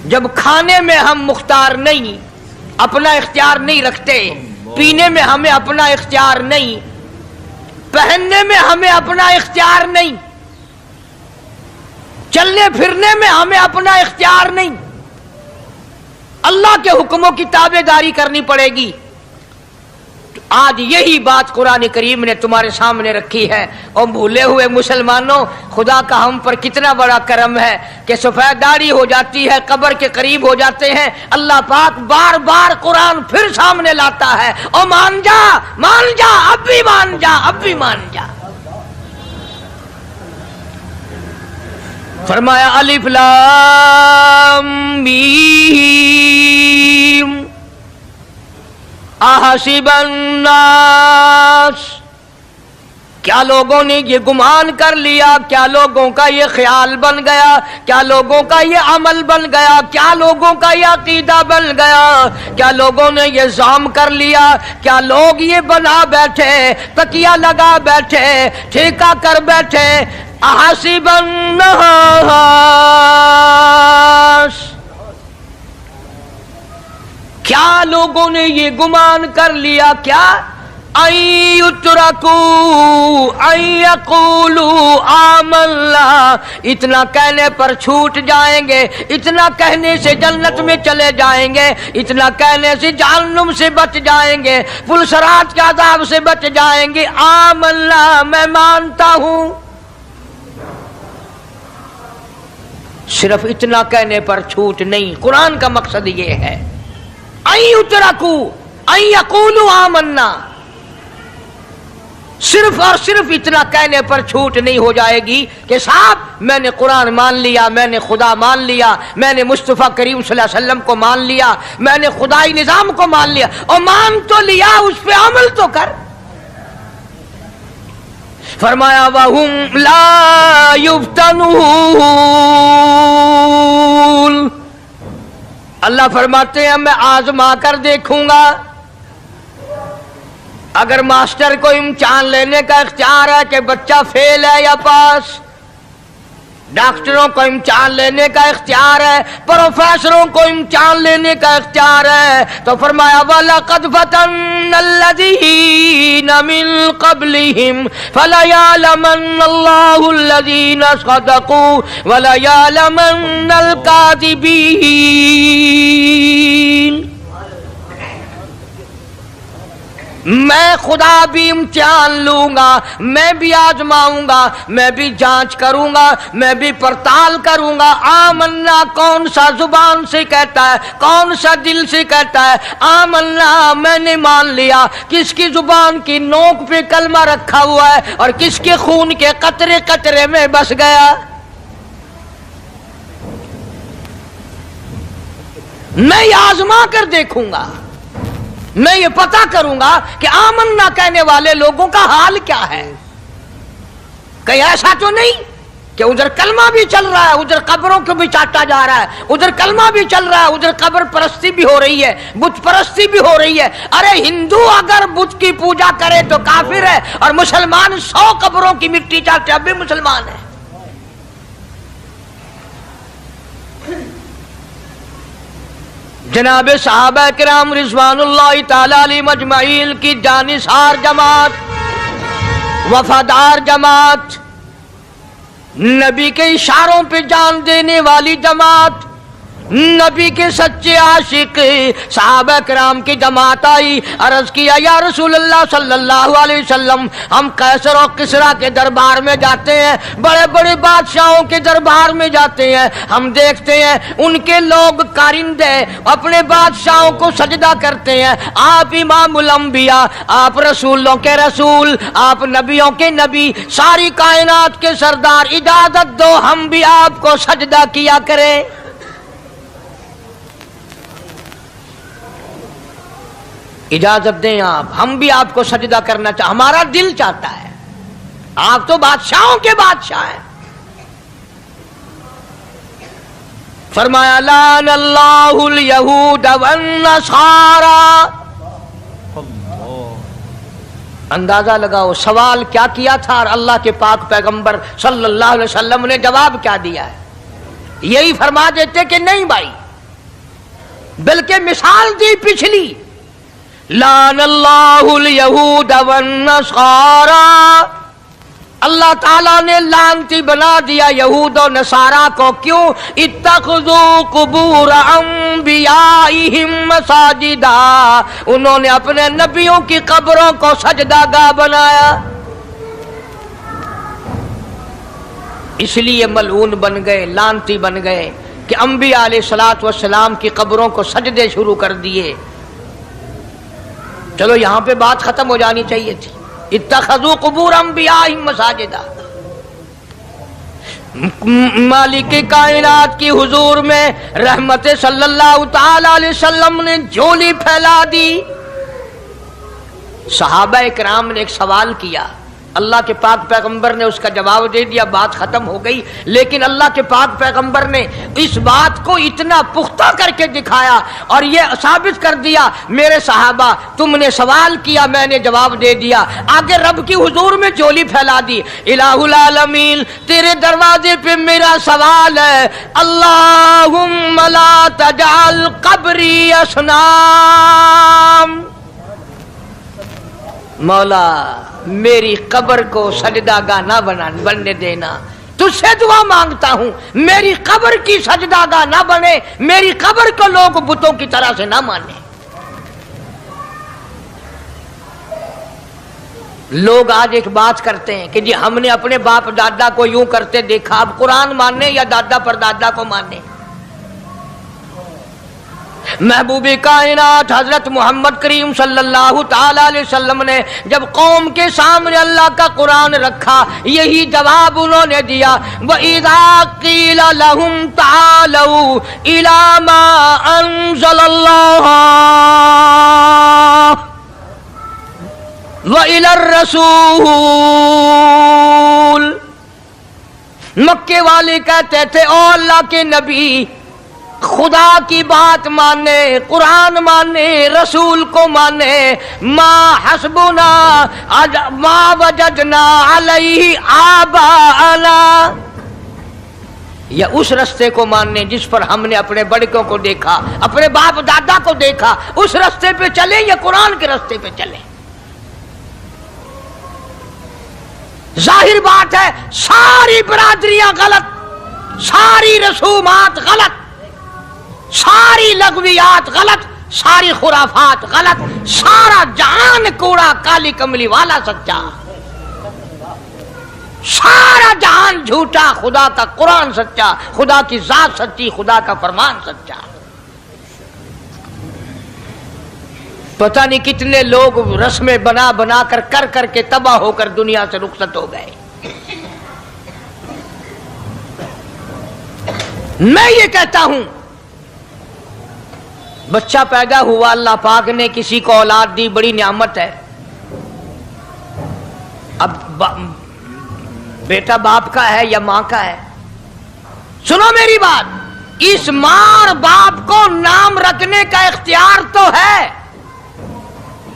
جب کھانے میں ہم مختار نہیں، اپنا اختیار نہیں رکھتے، پینے میں ہمیں اپنا اختیار نہیں، پہننے میں ہمیں اپنا اختیار نہیں، چلنے پھرنے میں ہمیں اپنا اختیار نہیں، اللہ کے حکموں کی تابع داری کرنی پڑے گی۔ آج یہی بات قرآن کریم نے تمہارے سامنے رکھی ہے، اور بھولے ہوئے مسلمانوں، خدا کا ہم پر کتنا بڑا کرم ہے کہ سفید داڑھی ہو جاتی ہے، قبر کے قریب ہو جاتے ہیں، اللہ پاک بار بار قرآن پھر سامنے لاتا ہے، اور مان جا، مان جا، اب بھی مان جا، اب بھی مان جا۔ فرمایا الف لام میم احسب الناس، کیا لوگوں نے یہ گمان کر لیا، کیا لوگوں کا یہ خیال بن گیا، کیا لوگوں کا یہ عمل بن گیا، کیا لوگوں کا یہ عقیدہ بن گیا، کیا لوگوں نے یہ زعم کر لیا، کیا لوگ یہ بنا بیٹھے، تکیہ لگا بیٹھے، ٹھیکہ کر بیٹھے، احسب الناس، کیا لوگوں نے یہ گمان کر لیا، کیا ان یترکوا ان یقولوا آمنا، اتنا کہنے پر چھوٹ جائیں گے، اتنا کہنے سے جنت میں چلے جائیں گے، اتنا کہنے سے جہنم سے بچ جائیں گے، پلسرات کے عذاب سے بچ جائیں گے، آمنا میں مانتا ہوں۔ صرف اتنا کہنے پر چھوٹ نہیں، قرآن کا مقصد یہ ہے ان یترکوا ان یقولوا آمنا، صرف اور صرف اتنا کہنے پر چھوٹ نہیں ہو جائے گی کہ صاحب میں نے قرآن مان لیا، میں نے خدا مان لیا، میں نے مصطفیٰ کریم صلی اللہ علیہ وسلم کو مان لیا، میں نے خدائی نظام کو مان لیا، اور مان تو لیا، اس پہ عمل تو کر۔ فرمایا وَهُمْ لَا يُفْتَنُونَ، اللہ فرماتے ہیں میں آزما کر دیکھوں گا۔ اگر ماسٹر کو امتحان لینے کا اختیار ہے کہ بچہ فیل ہے یا پاس، ڈاکٹروں کو امتحان لینے کا اختیار ہے، پروفیسروں کو امتحان لینے کا اختیار ہے، تو فرمایا وَلَقَدْ فَتَنَّا الَّذِينَ مِن قَبْلِهِمْ فَلَيَعْلَمَنَّ اللَّهُ الَّذِينَ صَدَقُوا وَلَيَعْلَمَنَّ الْكَاذِبِينَ۔ میں خدا بھی امتحان لوں گا، میں بھی آزماؤں گا، میں بھی جانچ کروں گا، میں بھی پڑتال کروں گا۔ آمنا کون سا زبان سے کہتا ہے، کون سا دل سے کہتا ہے آمنا میں نے مان لیا، کس کی زبان کی نوک پہ کلمہ رکھا ہوا ہے اور کس کے خون کے قطرے قطرے میں بس گیا۔ میں یہ آزما کر دیکھوں گا، میں یہ پتہ کروں گا کہ آمنا کہنے والے لوگوں کا حال کیا ہے. کہیں ایسا تو نہیں کہ ادھر کلمہ بھی چل رہا ہے، ادھر قبروں کو بھی چاٹا جا رہا ہے، ادھر کلمہ بھی چل رہا ہے، ادھر قبر پرستی بھی ہو رہی ہے، بت پرستی بھی ہو رہی ہے. ارے ہندو اگر بت کی پوجا کرے تو کافر ہے، اور مسلمان 100 قبروں کی مٹی چاٹے اب بھی مسلمان ہے. جناب صحابہ کرام رضوان اللہ تعالی علیہم اجمعین کی جانثار جماعت، وفادار جماعت، نبی کے اشاروں پہ جان دینے والی جماعت، نبی کے سچے عاشق صحابہ کرام کی جماعت آئی. عرض کیا یا رسول اللہ صلی اللہ علیہ وسلم، ہم قیصر اور کسریٰ کے دربار میں جاتے ہیں، بڑے بڑے بادشاہوں کے دربار میں جاتے ہیں، ہم دیکھتے ہیں ان کے لوگ کارندے اپنے بادشاہوں کو سجدہ کرتے ہیں. آپ امام الانبیاء، آپ رسولوں کے رسول، آپ نبیوں کے نبی، ساری کائنات کے سردار، اجازت دو ہم بھی آپ کو سجدہ کیا کریں. اجازت دیں آپ، ہم بھی آپ کو سجدہ کرنا چاہتے، ہمارا دل چاہتا ہے. آپ تو بادشاہوں کے بادشاہ ہیں. فرمایا لعن اللہ الیہود والنصارى. اندازہ لگاؤ سوال کیا کیا تھا اور اللہ کے پاک پیغمبر صلی اللہ علیہ وسلم نے جواب کیا دیا ہے. یہی فرما دیتے کہ نہیں بھائی، بلکہ مثال دی پچھلی، لعن اللہ الیہود والنصارى. اللہ تعالیٰ نے لعنتی بنا دیا یہود و نصارہ کو. کیوں؟ اتخذوا قبور انبیائہم مساجدا، انہوں نے اپنے نبیوں کی قبروں کو سجدہ گاہ بنایا، اس لیے ملعون بن گئے، لعنتی بن گئے کہ انبیاء علیہ السلام کی قبروں کو سجدے شروع کر دیے. چلو یہاں پہ بات ختم ہو جانی چاہیے تھی. اتخذوا قبور انبیائہم مساجدا. مالک کائنات کی حضور میں رحمت صلی اللہ تعالی علیہ وسلم نے جھولی پھیلا دی. صحابہ کرام نے ایک سوال کیا، اللہ کے پاک پیغمبر نے اس کا جواب دے دیا، بات ختم ہو گئی. لیکن اللہ کے پاک پیغمبر نے اس بات کو اتنا پختہ کر کے دکھایا اور یہ ثابت کر دیا، میرے صحابہ تم نے سوال کیا، میں نے جواب دے دیا. آگے رب کی حضور میں جھولی پھیلا دی. الہ العالمین تیرے دروازے پہ میرا سوال ہے، اللہم لا تجعل قبری اصنام. مولا میری قبر کو سجدہ گاہ نہ بننے دینا، تجھ سے دعا مانگتا ہوں میری قبر کی سجدہ گاہ نہ بنے، میری قبر کو لوگ بتوں کی طرح سے نہ مانیں. لوگ آج ایک بات کرتے ہیں کہ جی ہم نے اپنے باپ دادا کو یوں کرتے دیکھا، اب قرآن ماننے یا دادا پر دادا کو ماننے. محبوب کائنات حضرت محمد کریم صلی اللہ تعالی علیہ وسلم نے جب قوم کے سامنے اللہ کا قرآن رکھا، یہی جواب انہوں نے دیا، وَإِذَا قِيلَ لَهُمْ تَعَالَوْا إِلَى مَا أَنزَلَ اللَّهُ وَإِلَى الرَّسُولِ. مکے والے کہتے تھے او اللہ کے نبی، خدا کی بات مانے، قرآن مانے، رسول کو مانے، ما حسبنا ما وجدنا علیہ آباءنا، یا اس رستے کو ماننے جس پر ہم نے اپنے بڑکوں کو دیکھا، اپنے باپ دادا کو دیکھا، اس رستے پہ چلیں یا قرآن کے رستے پہ چلیں. ظاہر بات ہے ساری برادریاں غلط، ساری رسومات غلط، ساری لغویات غلط، ساری خرافات غلط، سارا جہان کوڑا، کالی کملی والا سچا، سارا جہان جھوٹا، خدا کا قرآن سچا، خدا کی ذات سچی، خدا کا فرمان سچا. پتہ نہیں کتنے لوگ رسمیں بنا بنا کر کے تباہ ہو کر دنیا سے رخصت ہو گئے. میں یہ کہتا ہوں بچہ پیدا ہوا، اللہ پاک نے کسی کو اولاد دی، بڑی نعمت ہے۔ اب بیٹا باپ کا ہے یا ماں کا ہے؟ سنو میری بات، اس ماں اور باپ کو نام رکھنے کا اختیار تو ہے،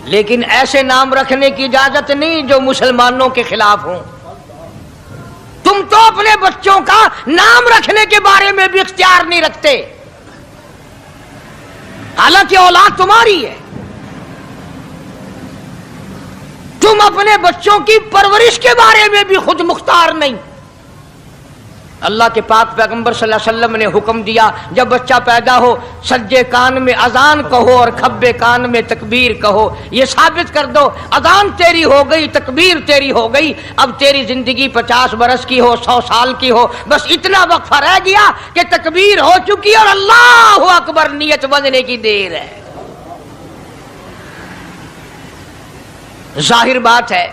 لیکن ایسے نام رکھنے کی اجازت نہیں جو مسلمانوں کے خلاف ہوں۔ تم تو اپنے بچوں کا نام رکھنے کے بارے میں بھی اختیار نہیں رکھتے، حالانکہ اولاد تمہاری ہے۔ تم اپنے بچوں کی پرورش کے بارے میں بھی خود مختار نہیں۔ اللہ کے پاک پیغمبر صلی اللہ علیہ وسلم نے حکم دیا، جب بچہ پیدا ہو سجے کان میں اذان کہو اور کھبے کان میں تکبیر کہو، یہ ثابت کر دو اذان تیری ہو گئی، تکبیر تیری ہو گئی، اب تیری زندگی 50 برس کی ہو، 100 سال کی ہو، بس اتنا وقفہ رہ گیا کہ تکبیر ہو چکی اور اللہ اکبر نیت بندنے کی دیر ہے۔ ظاہر بات ہے،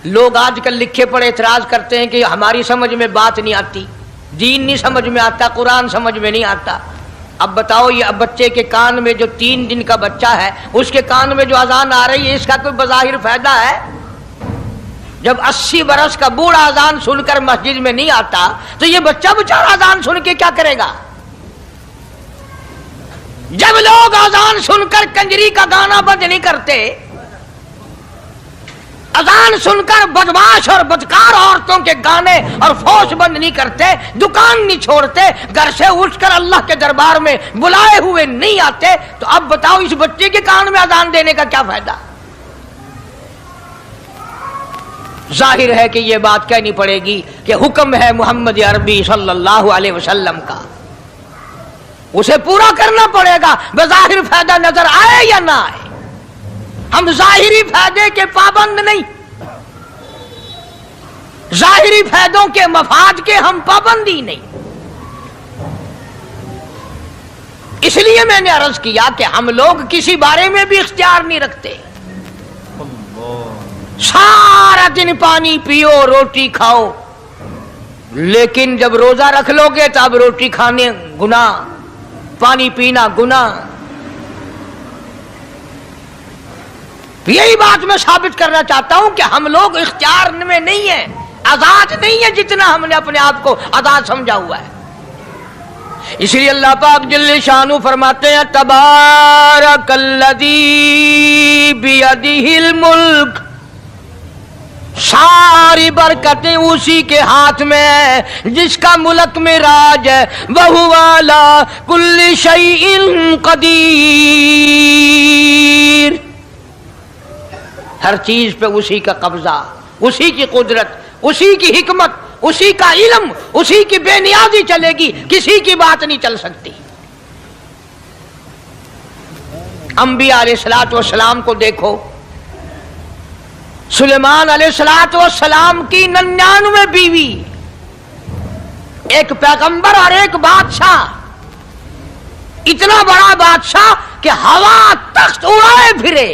لوگ آج کل لکھے پڑھے اعتراض کرتے ہیں کہ ہماری سمجھ میں بات نہیں آتی، دین نہیں سمجھ میں آتا، قرآن سمجھ میں نہیں آتا۔ اب بتاؤ، یہ بچے کے کان میں جو 3 دن کا بچہ ہے، اس کے کان میں جو اذان آ رہی ہے، اس کا کوئی بظاہر فائدہ ہے؟ جب 80 برس کا بوڑھا اذان سن کر مسجد میں نہیں آتا تو یہ بچہ بیچارہ اذان سن کے کیا کرے گا؟ جب لوگ اذان سن کر کنجری کا گانا بند نہیں کرتے، اذان سن کر بدماش اور بدکار عورتوں کے گانے اور فوش بند نہیں کرتے، دکان نہیں چھوڑتے، گھر سے اٹھ کر اللہ کے دربار میں بلائے ہوئے نہیں آتے، تو اب بتاؤ اس بچے کے کان میں اذان دینے کا کیا فائدہ؟ ظاہر ہے کہ یہ بات کہنی پڑے گی کہ حکم ہے محمد عربی صلی اللہ علیہ وسلم کا، اسے پورا کرنا پڑے گا، بظاہر فائدہ نظر آئے یا نہ آئے۔ ہم ظاہری فائدے کے پابند نہیں، ظاہری فائدوں کے مفاد کے ہم پابندی نہیں۔ اس لیے میں نے عرض کیا کہ ہم لوگ کسی بارے میں بھی اختیار نہیں رکھتے، سارا دن پانی پیو، روٹی کھاؤ، لیکن جب روزہ رکھ لو گے تو اب روٹی کھانے گناہ، پانی پینا گناہ۔ یہی بات میں ثابت کرنا چاہتا ہوں کہ ہم لوگ اختیار میں نہیں ہیں، آزاد نہیں ہے جتنا ہم نے اپنے آپ کو آزاد سمجھا ہوا ہے۔ اس لیے اللہ پاک جل شانہ فرماتے ہیں تبارک الذی بیدہ الملک، ساری برکتیں اسی کے ہاتھ میں ہے جس کا ملک میں راج ہے، وَهُوَ عَلَىٰ كُلِّ شَيْءٍ قدیر، ہر چیز پہ اسی کا قبضہ، اسی کی قدرت، اسی کی حکمت، اسی کا علم، اسی کی بے نیازی چلے گی، کسی کی بات نہیں چل سکتی۔ انبیاء علیہ السلام کو دیکھو، سلیمان علیہ السلام کی 99 بیوی، ایک پیغمبر اور ایک بادشاہ، اتنا بڑا بادشاہ کہ ہوا تخت اڑائے پھرے،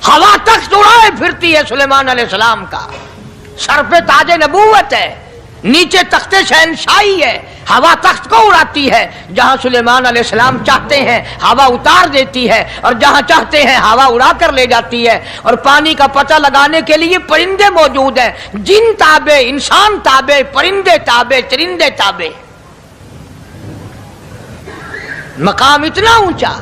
ہوا تخت اڑائے پھرتی ہے سلیمان علیہ السلام کا، سر پہ تاج نبوت ہے، نیچے تخت شہنشاہی ہے، ہوا تخت کو اڑاتی ہے، جہاں سلیمان علیہ السلام چاہتے ہیں ہوا اتار دیتی ہے، اور جہاں چاہتے ہیں ہوا اڑا کر لے جاتی ہے، اور پانی کا پتہ لگانے کے لیے پرندے موجود ہیں، جن تابع، انسان تابع، پرندے تابع، چرندے تابع، مقام اتنا اونچا،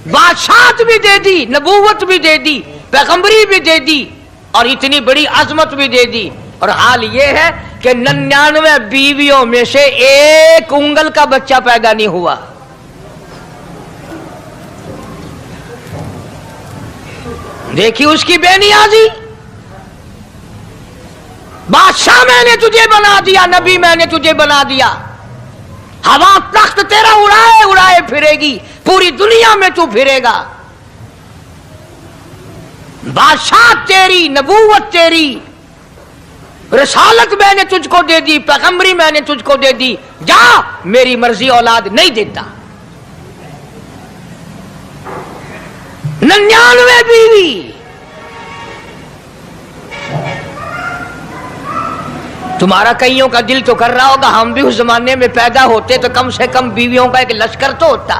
بادشاہت بھی دے دی، نبوت بھی دے دی، پیغمبری بھی دے دی، اور اتنی بڑی عظمت بھی دے دی، اور حال یہ ہے کہ 99 بیویوں میں سے ایک انگل کا بچہ پیدا نہیں ہوا۔ دیکھی اس کی بے نیازی، بادشاہ میں نے تجھے بنا دیا، نبی میں نے تجھے بنا دیا، ہوا تخت تیرا اڑائے اڑائے پھرے گی، پوری دنیا میں تو پھرے گا، بادشاہ تیری، نبوت تیری، رسالت میں نے تجھ کو دے دی، پیغمبری میں نے تجھ کو دے دی، جا، میری مرضی اولاد نہیں دیتا۔ 99 بیوی، تمہارا کئیوں کا دل تو کر رہا ہوگا ہم بھی اس زمانے میں پیدا ہوتے تو کم سے کم بیویوں کا ایک لشکر تو ہوتا۔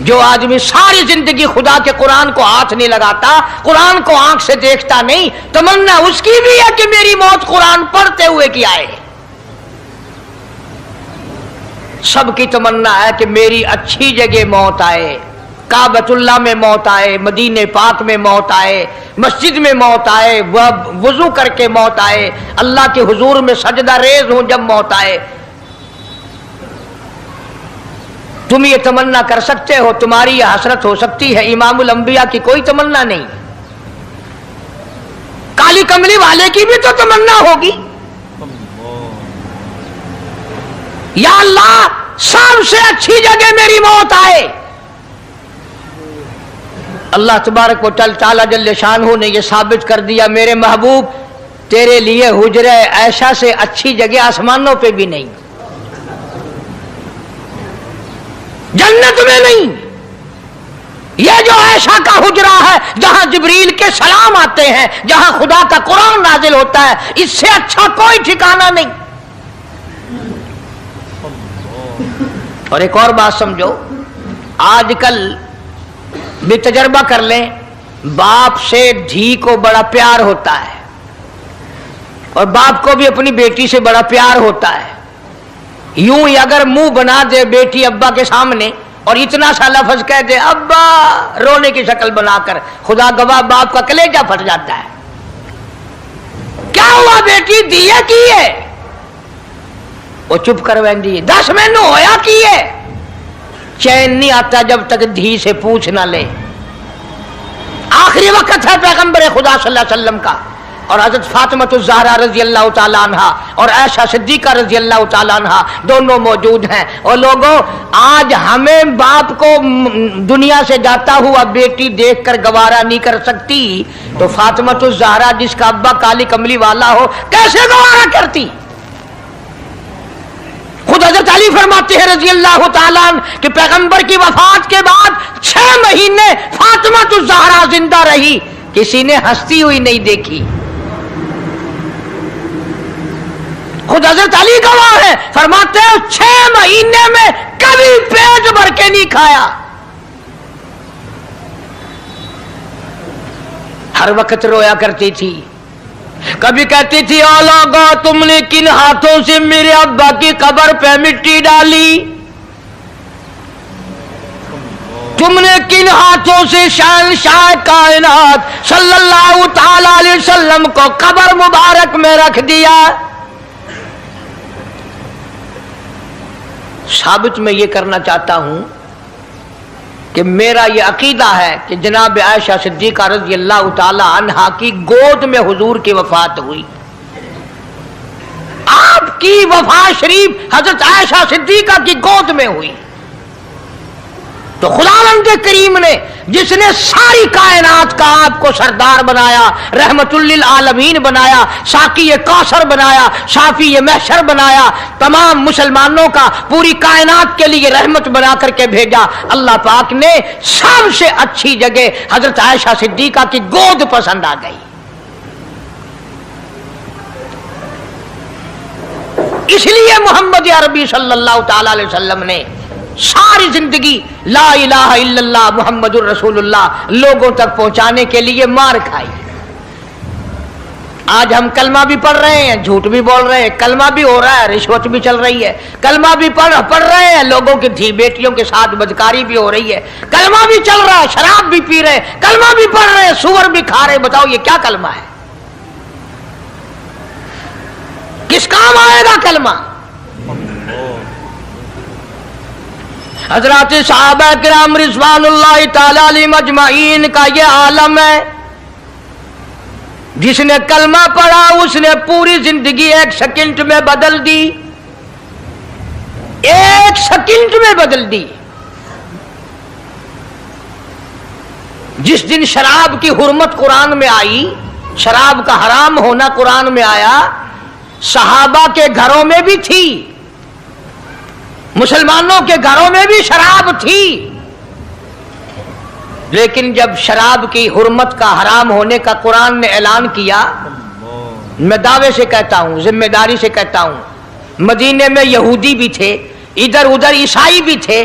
جو آدمی ساری زندگی خدا کے قرآن کو ہاتھ نہیں لگاتا، قرآن کو آنکھ سے دیکھتا نہیں، تمنا اس کی بھی ہے کہ میری موت قرآن پڑھتے ہوئے کی آئے۔ سب کی تمنا ہے کہ میری اچھی جگہ موت آئے، کعبۃ اللہ میں موت آئے، مدینہ پاک میں موت آئے، مسجد میں موت آئے، وضو کر کے موت آئے، اللہ کے حضور میں سجدہ ریز ہوں جب موت آئے۔ تم یہ تمنا کر سکتے ہو، تمہاری یہ حسرت ہو سکتی ہے، امام الانبیاء کی کوئی تمنا نہیں۔ کالی کملی والے کی بھی تو تمنا ہوگی، یا اللہ سب سے اچھی جگہ میری موت آئے۔ اللہ تبارک و تعالی جل شانہ نے یہ ثابت کر دیا، میرے محبوب تیرے لیے حجرہ عائشہ سے اچھی جگہ آسمانوں پہ بھی نہیں، جنت میں نہیں۔ یہ جو عائشہ کا حجرہ ہے جہاں جبریل کے سلام آتے ہیں، جہاں خدا کا قرآن نازل ہوتا ہے، اس سے اچھا کوئی ٹھکانہ نہیں۔ اور ایک اور بات سمجھو، آج کل بھی تجربہ کر لیں، باپ سے دھی کو بڑا پیار ہوتا ہے، اور باپ کو بھی اپنی بیٹی سے بڑا پیار ہوتا ہے۔ یوں ہی اگر منہ بنا دے بیٹی ابا کے سامنے اور اتنا سا لفظ کہہ دے ابا رونے کی شکل بنا کر، خدا گواہ باپ کا کلیجہ پھٹ جاتا ہے۔ کیا ہوا بیٹی دیے کی ہے؟ وہ چپ کر ویندی، 10 مہینوں ہویا کی ہے۔ چین نہیں آتا جب تک دھی سے پوچھ نہ لے۔ آخری وقت ہے پیغمبر خدا صلی اللہ علیہ وسلم کا، اور حضرت فاطمہ الزہرا رضی اللہ تعالی عنہ اور عائشہ صدیقہ رضی اللہ تعالی عنہ دونوں موجود ہیں۔ اور لوگوں، آج ہمیں باپ کو دنیا سے جاتا ہوا بیٹی دیکھ کر گوارا نہیں کر سکتی، تو فاطمہ الزہرا جس کا ابا کالی کملی والا ہو کیسے گوارا کرتی؟ خود حضرت علی فرماتے ہیں رضی اللہ تعالیٰ عنہ کہ پیغمبر کی وفات کے بعد 6 مہینے فاطمہ الزہرا زندہ رہی، کسی نے ہنستی ہوئی نہیں دیکھی۔ خود حضرت علی گواہ ہے، فرماتے ہیں 6 مہینے میں کبھی پیٹ بھر کے نہیں کھایا، ہر وقت رویا کرتی تھی۔ کبھی کہتی تھی او لوگو تم نے کن ہاتھوں سے میرے ابا کی قبر پہ مٹی ڈالی، تم نے کن ہاتھوں سے شہنشاہ کائنات صلی اللہ تعالی علیہ وسلم کو قبر مبارک میں رکھ دیا۔ ثابت میں یہ کرنا چاہتا ہوں کہ میرا یہ عقیدہ ہے کہ جناب عائشہ صدیقہ رضی اللہ تعالی عنہا کی گود میں حضور کی وفات ہوئی۔ آپ کی وفات شریف حضرت عائشہ صدیقہ کی گود میں ہوئی، تو خداوند کریم نے جس نے ساری کائنات کا آپ کو سردار بنایا، رحمت للعالمین بنایا، ساقی کوثر بنایا، شافی محشر بنایا، تمام مسلمانوں کا پوری کائنات کے لیے رحمت بنا کر کے بھیجا، اللہ پاک نے سب سے اچھی جگہ حضرت عائشہ صدیقہ کی گود پسند آ گئی۔ اس لیے محمد عربی صلی اللہ تعالی علیہ وسلم نے ساری زندگی لا الہ الا اللہ محمد الرسول اللہ لوگوں تک پہنچانے کے لیے مار کھائی۔ آج ہم کلمہ بھی پڑھ رہے ہیں، جھوٹ بھی بول رہے ہیں، کلمہ بھی ہو رہا ہے، رشوت بھی چل رہی ہے، کلمہ بھی پڑھ رہے ہیں، لوگوں کی دھی بیٹیوں کے ساتھ بدکاری بھی ہو رہی ہے، کلمہ بھی چل رہا ہے، شراب بھی پی رہے ہیں، کلمہ بھی پڑھ رہے ہیں، سور بھی کھا رہے ہیں۔ بتاؤ یہ کیا کلمہ ہے؟ کس کام آئے گا کلمہ؟ حضرات صحابہ کرام رضوان اللہ تعالی علیہم اجمعین کا یہ عالم ہے، جس نے کلمہ پڑھا اس نے پوری زندگی 1 سیکنڈ میں بدل دی، 1 سیکنڈ میں بدل دی۔ جس دن شراب کی حرمت قرآن میں آئی، شراب کا حرام ہونا قرآن میں آیا، صحابہ کے گھروں میں بھی تھی، مسلمانوں کے گھروں میں بھی شراب تھی، لیکن جب شراب کی حرمت کا حرام ہونے کا قرآن نے اعلان کیا، میں دعوے سے کہتا ہوں، ذمہ داری سے کہتا ہوں، مدینے میں یہودی بھی تھے، ادھر ادھر عیسائی بھی تھے،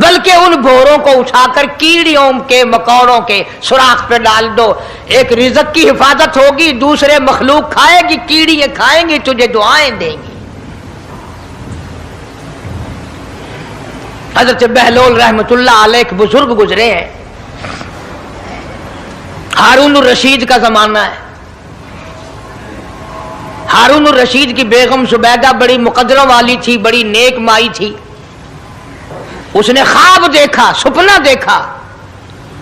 بلکہ ان گھوڑوں کو اٹھا کر کیڑیوں کے مکوڑوں کے سوراخ پہ ڈال دو، ایک رزق کی حفاظت ہوگی، دوسرے مخلوق کھائے گی، کیڑیاں کھائیں گی، تجھے دعائیں دیں گی۔ حضرت بہلول رحمت اللہ علیہ ایک بزرگ گزرے ہیں، ہارون الرشید کا زمانہ ہے۔ ہارون الرشید کی بیگم زبیدہ بڑی مقدروں والی تھی، بڑی نیک مائی تھی۔ اس نے خواب دیکھا، سپنا دیکھا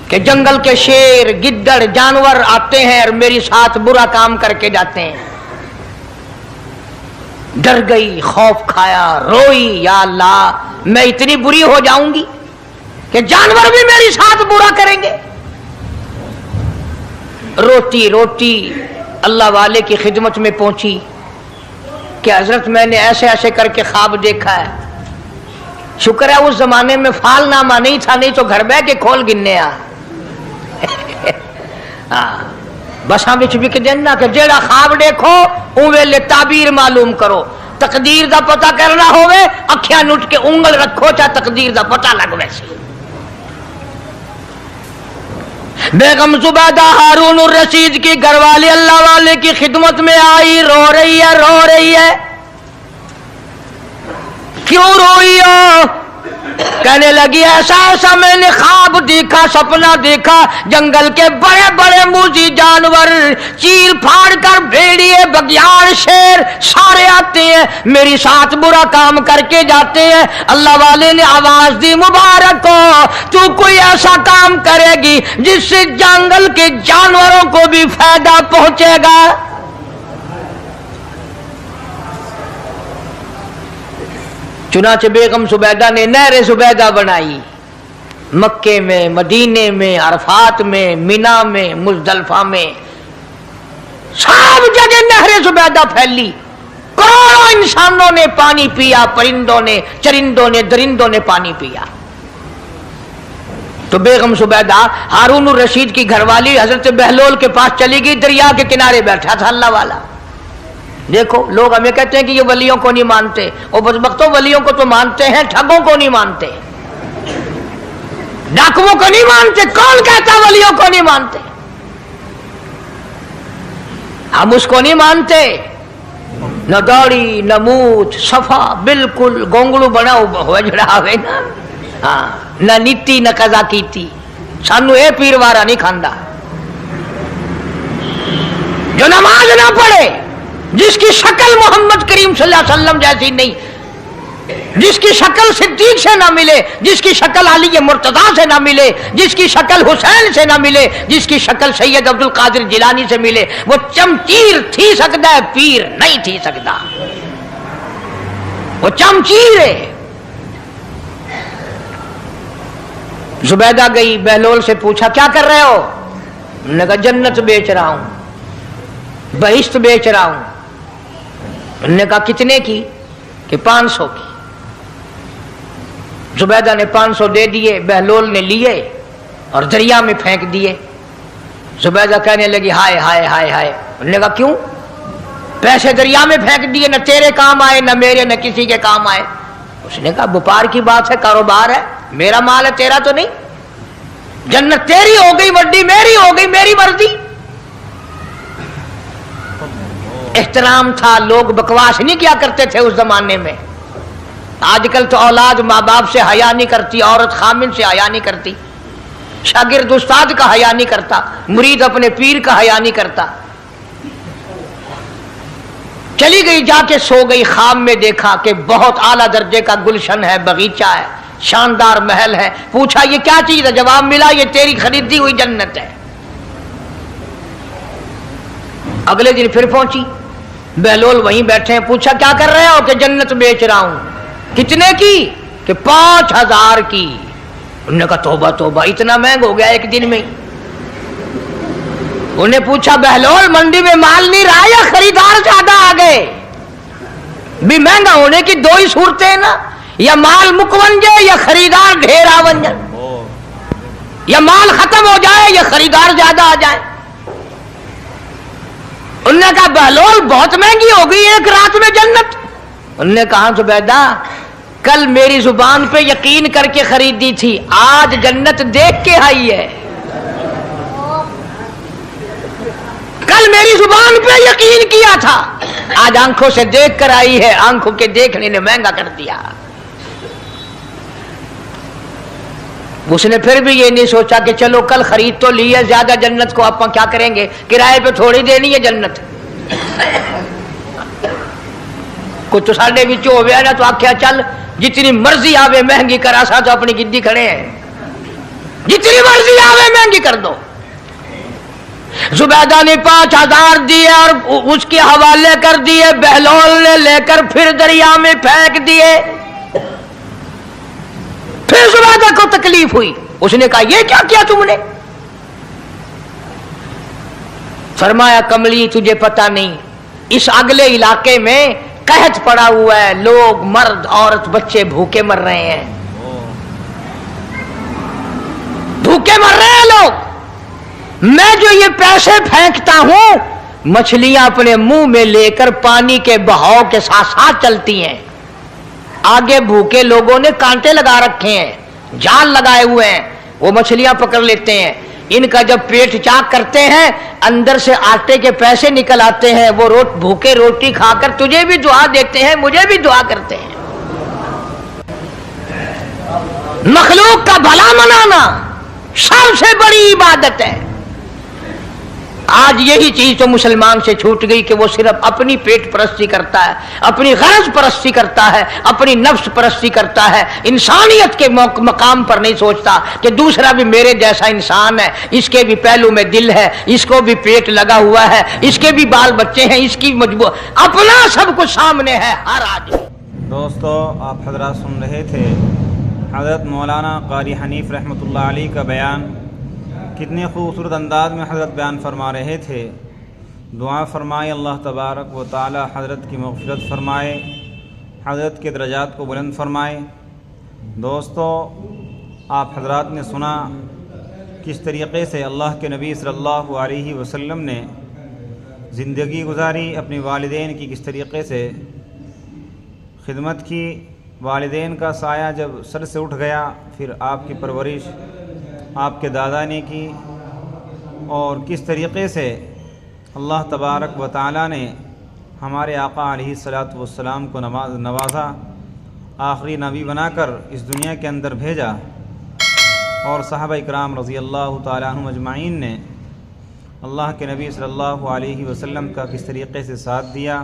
کہ جنگل کے شیر، گدڑ، جانور آتے ہیں اور میری ساتھ برا کام کر کے جاتے ہیں۔ ڈر گئی، خوف کھایا، روئی، یا اللہ میں اتنی بری ہو جاؤں گی کہ جانور بھی میری ساتھ برا کریں گے۔ روتی روتی اللہ والے کی خدمت میں پہنچی کہ حضرت میں نے ایسے ایسے کر کے خواب دیکھا ہے۔ شکر ہے اس زمانے میں فال نامہ نہیں تھا، نہیں تو گھر بہ کے کھول گننے بساں وچ وک دینا کہ جیڑا خواب دیکھو اون ویلے تعبیر معلوم کرو۔ تقدیر دا پتہ کرنا ہوئے اکھیاں نٹ کے انگل رکھو، چاہے تقدیر دا پتہ لگ ویسے۔ بیگم زبیدہ ہارون الرشید کی گھر والی اللہ والے کی خدمت میں آئی، رو رہی ہے، رو رہی ہے۔ کیوں روئی ہو؟ کہنے لگی ایسا ایسا میں نے خواب دیکھا، سپنا دیکھا، جنگل کے بڑے بڑے موذی جانور، چیر پھاڑ کر بھیڑیے، بگیار، شیر سارے آتے ہیں، میری ساتھ برا کام کر کے جاتے ہیں۔ اللہ والے نے آواز دی مبارک ہو، تو کوئی ایسا کام کرے گی جس سے جنگل کے جانوروں کو بھی فائدہ پہنچے گا۔ چنانچہ بیگم زبیدہ نے نہر زبیدہ بنائی، مکے میں، مدینے میں، عرفات میں، مینا میں، مزدلفہ میں، سب جگہ نہر زبیدہ پھیلی۔ کروڑوں انسانوں نے پانی پیا، پرندوں نے، چرندوں نے، درندوں نے پانی پیا۔ تو بیگم زبیدہ ہارون الرشید کی گھر والی حضرت بہلول کے پاس چلی گئی، دریا کے کنارے بیٹھا تھا اللہ والا۔ دیکھو لوگ ہمیں کہتے ہیں کہ یہ ولیوں کو نہیں مانتے، اور بدبختوں ولیوں کو تو مانتے ہیں، ٹھگوں کو نہیں مانتے، ڈاکوؤں کو نہیں مانتے۔ کون کہتا ولیوں کو نہیں مانتے؟ ہم اس کو نہیں مانتے، نہ داڑھی نہ مونچھ، صفا بالکل گونگڑو بنا ہوا جڑا ہوئے نا، ہاں، نہ نیتی نہ قضا کیتی، سانو اے پیر وارا نہیں کھاندا۔ جو نماز نہ پڑھے، جس کی شکل محمد کریم صلی اللہ علیہ وسلم جیسی نہیں، جس کی شکل صدیق سے نہ ملے، جس کی شکل علی مرتضیٰ سے نہ ملے، جس کی شکل حسین سے نہ ملے، جس کی شکل سید عبد القادر جیلانی سے ملے، وہ چمچیر تھی سکتا ہے، پیر نہیں تھی سکتا، وہ چمچیر ہے۔ زبیدہ گئی، بہلول سے پوچھا کیا کر رہے ہو؟ انہوں نے کہا جنت بیچ رہا ہوں، بہشت بیچ رہا ہوں۔ انہوں نے کہا کتنے کی؟ کہ 500 کی۔ زبیدہ نے 500 دے دیے، بہلول نے لیے اور دریا میں پھینک دیے۔ زبیدہ کہنے لگی ہائے ہائے ہائے ہائے۔ انہوں نے کہا کیوں؟ پیسے دریا میں پھینک دیے، نہ تیرے کام آئے، نہ میرے، نہ کسی کے کام آئے۔ اس نے کہا وپار کی بات ہے، کاروبار ہے، میرا مال ہے، تیرا تو نہیں۔ جنت تیری ہو گئی، وڈی میری ہو گئی، میری مرضی۔ احترام تھا، لوگ بکواس نہیں کیا کرتے تھے اس زمانے میں۔ آج کل تو اولاد ماں باپ سے حیا نہیں کرتی، عورت خامن سے حیا نہیں کرتی، شاگرد استاد کا حیا نہیں کرتا، مرید اپنے پیر کا حیا نہیں کرتا۔ چلی گئی، جا کے سو گئی، خواب میں دیکھا کہ بہت اعلیٰ درجے کا گلشن ہے، باغیچہ ہے، شاندار محل ہے۔ پوچھا یہ کیا چیز ہے؟ جواب ملا یہ تیری خریدی ہوئی جنت ہے۔ اگلے دن پھر پہنچی، بہلول وہیں بیٹھے ہیں، پوچھا کیا کر رہے ہو؟ کہ جنت بیچ رہا ہوں۔ کتنے کی؟ کہ 5000 کی۔ انہوں نے کہا توبہ توبہ، اتنا مہنگا ہو گیا ایک دن میں۔ انہوں نے پوچھا بہلول منڈی میں مال نہیں رہا یا خریدار زیادہ آ گئے؟ بھی مہنگا ہونے کی دو ہی صورتیں ہیں نا، یا مال مک بن جائے یا خریدار ڈھیر آ بن جائے، یا مال ختم ہو جائے یا خریدار زیادہ آ جائے۔ انہوں نے کہا بہلول بہت مہنگی ہو گئی ایک رات میں جنت۔ انہوں نے کہا زبیدہ کل میری زبان پہ یقین کر کے خریدی تھی، آج جنت دیکھ کے آئی ہے۔ کل میری زبان پہ یقین کیا تھا، آج آنکھوں سے دیکھ کر آئی ہے، آنکھوں کے دیکھنے نے مہنگا کر دیا۔ اس نے پھر بھی یہ نہیں سوچا کہ چلو کل خرید تو لی ہے، زیادہ جنت کو آپ کیا کریں گے، کرائے پہ تھوڑی دینی ہے جنت۔ کچھ تو ساڈے وچ ہو گیا نا تو آخیا چل جتنی مرضی آوے مہنگی کرا، سا تو اپنی گدی کھڑے ہیں، جتنی مرضی آوے مہنگی کر دو۔ زبیدہ نے 5000 دیے اور اس کے حوالے کر دیے، بہلول نے لے کر پھر دریا میں پھینک دیے۔ پھر زبیدہ کو تکلیف ہوئی، اس نے کہا یہ کیا کیا تم نے؟ فرمایا کملی تجھے پتہ نہیں، اس اگلے علاقے میں قحط پڑا ہوا ہے، لوگ مرد عورت بچے بھوکے مر رہے ہیں، بھوکے مر رہے ہیں لوگ۔ میں جو یہ پیسے پھینکتا ہوں، مچھلیاں اپنے منہ میں لے کر پانی کے بہاؤ کے ساتھ ساتھ چلتی ہیں، آگے بھوکے لوگوں نے کانٹے لگا رکھے ہیں، جال لگائے ہوئے ہیں، وہ مچھلیاں پکڑ لیتے ہیں، ان کا جب پیٹ چاک کرتے ہیں اندر سے آٹے کے پیسے نکل آتے ہیں، وہ بھوکے روٹی کھا کر تجھے بھی دعا دیتے ہیں، مجھے بھی دعا کرتے ہیں۔ مخلوق کا بھلا منانا سب سے بڑی عبادت ہے۔ آج یہی چیز تو مسلمان سے چھوٹ گئی کہ وہ صرف اپنی پیٹ پرستی کرتا ہے، اپنی غرض پرستی کرتا ہے، اپنی نفس پرستی کرتا ہے، انسانیت کے مقام پر نہیں سوچتا کہ دوسرا بھی میرے جیسا انسان ہے، اس کے بھی پہلو میں دل ہے، اس کو بھی پیٹ لگا ہوا ہے، اس کے بھی بال بچے ہیں، اس کی مجبور اپنا سب کچھ سامنے ہے ہر آدمی۔ دوستو آپ حضرات سن رہے تھے حضرت مولانا قاری حنیف رحمۃ اللہ علیہ کا بیان، کتنے خوبصورت انداز میں حضرت بیان فرما رہے تھے۔ دعا فرمائے اللہ تبارک و تعالی حضرت کی مغفرت فرمائے، حضرت کے درجات کو بلند فرمائے۔ دوستو آپ حضرات نے سنا کس طریقے سے اللہ کے نبی صلی اللہ علیہ وسلم نے زندگی گزاری، اپنی والدین کی کس طریقے سے خدمت کی، والدین کا سایہ جب سر سے اٹھ گیا پھر آپ کی پرورش آپ کے دادا نے کی، اور کس طریقے سے اللہ تبارک و تعالی نے ہمارے آقا علیہ الصلاۃ والسلام کو نوازا، آخری نبی بنا کر اس دنیا کے اندر بھیجا، اور صحابہ اکرام رضی اللہ تعالیٰ عنہم اجمعین نے اللہ کے نبی صلی اللہ علیہ وسلم کا کس طریقے سے ساتھ دیا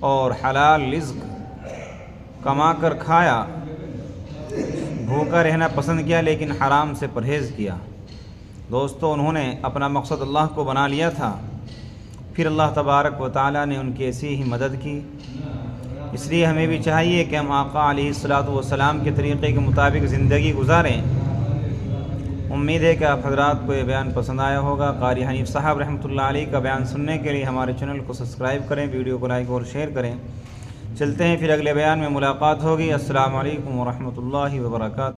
اور حلال رزق کما کر کھایا، بھوکا رہنا پسند کیا لیکن حرام سے پرہیز کیا۔ دوستو انہوں نے اپنا مقصد اللہ کو بنا لیا تھا، پھر اللہ تبارک و تعالیٰ نے ان کی ایسی ہی مدد کی۔ اس لیے ہمیں بھی چاہیے کہ ہم آقا علیہ الصلاۃ والسلام کے طریقے کے مطابق زندگی گزاریں۔ امید ہے کہ آپ حضرات کو یہ بیان پسند آیا ہوگا۔ قاری حنیف صاحب رحمۃ اللہ علیہ کا بیان سننے کے لیے ہمارے چینل کو سبسکرائب کریں، ویڈیو کو لائک اور شیئر کریں۔ چلتے ہیں پھر اگلے بیان میں ملاقات ہوگی۔ السلام علیکم ورحمۃ اللہ وبرکاتہ۔